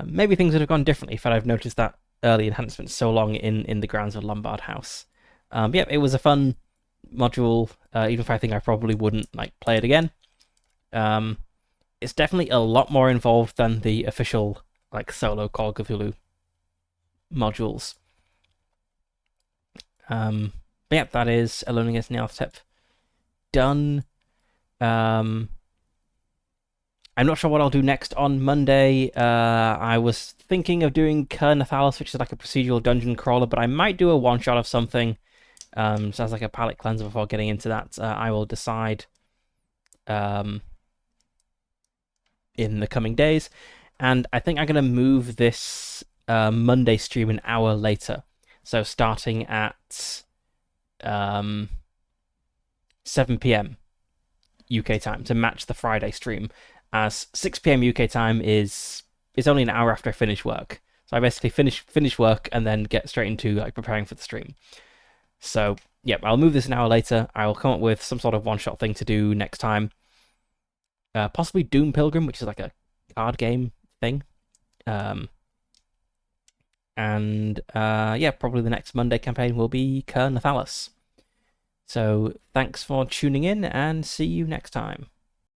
Maybe things would have gone differently if I'd noticed that early enhancement so long in the grounds of Lombard House. But yeah, it was a fun module, even if I think I probably wouldn't like play it again. It's definitely a lot more involved than the official like solo Call of Cthulhu modules. But yeah, that is Alone Against Nyarlathotep done. I'm not sure what I'll do next on Monday. I was thinking of doing Nyarlathotep, which is like a procedural dungeon crawler, but I might do a one-shot of something. Sounds like a palate cleanser before getting into that. I will decide in the coming days. And I think I'm going to move this Monday stream an hour later. So starting at 7 p.m. UK time to match the Friday stream, as 6 p.m. UK time is only an hour after I finish work. So I basically finish work and then get straight into like preparing for the stream. So yeah, I'll move this an hour later. I will come up with some sort of one-shot thing to do next time. Possibly Doom Pilgrim, which is like a card game thing. And yeah, probably the next Monday campaign will be Nyarlathotep. So thanks for tuning in, and see you next time.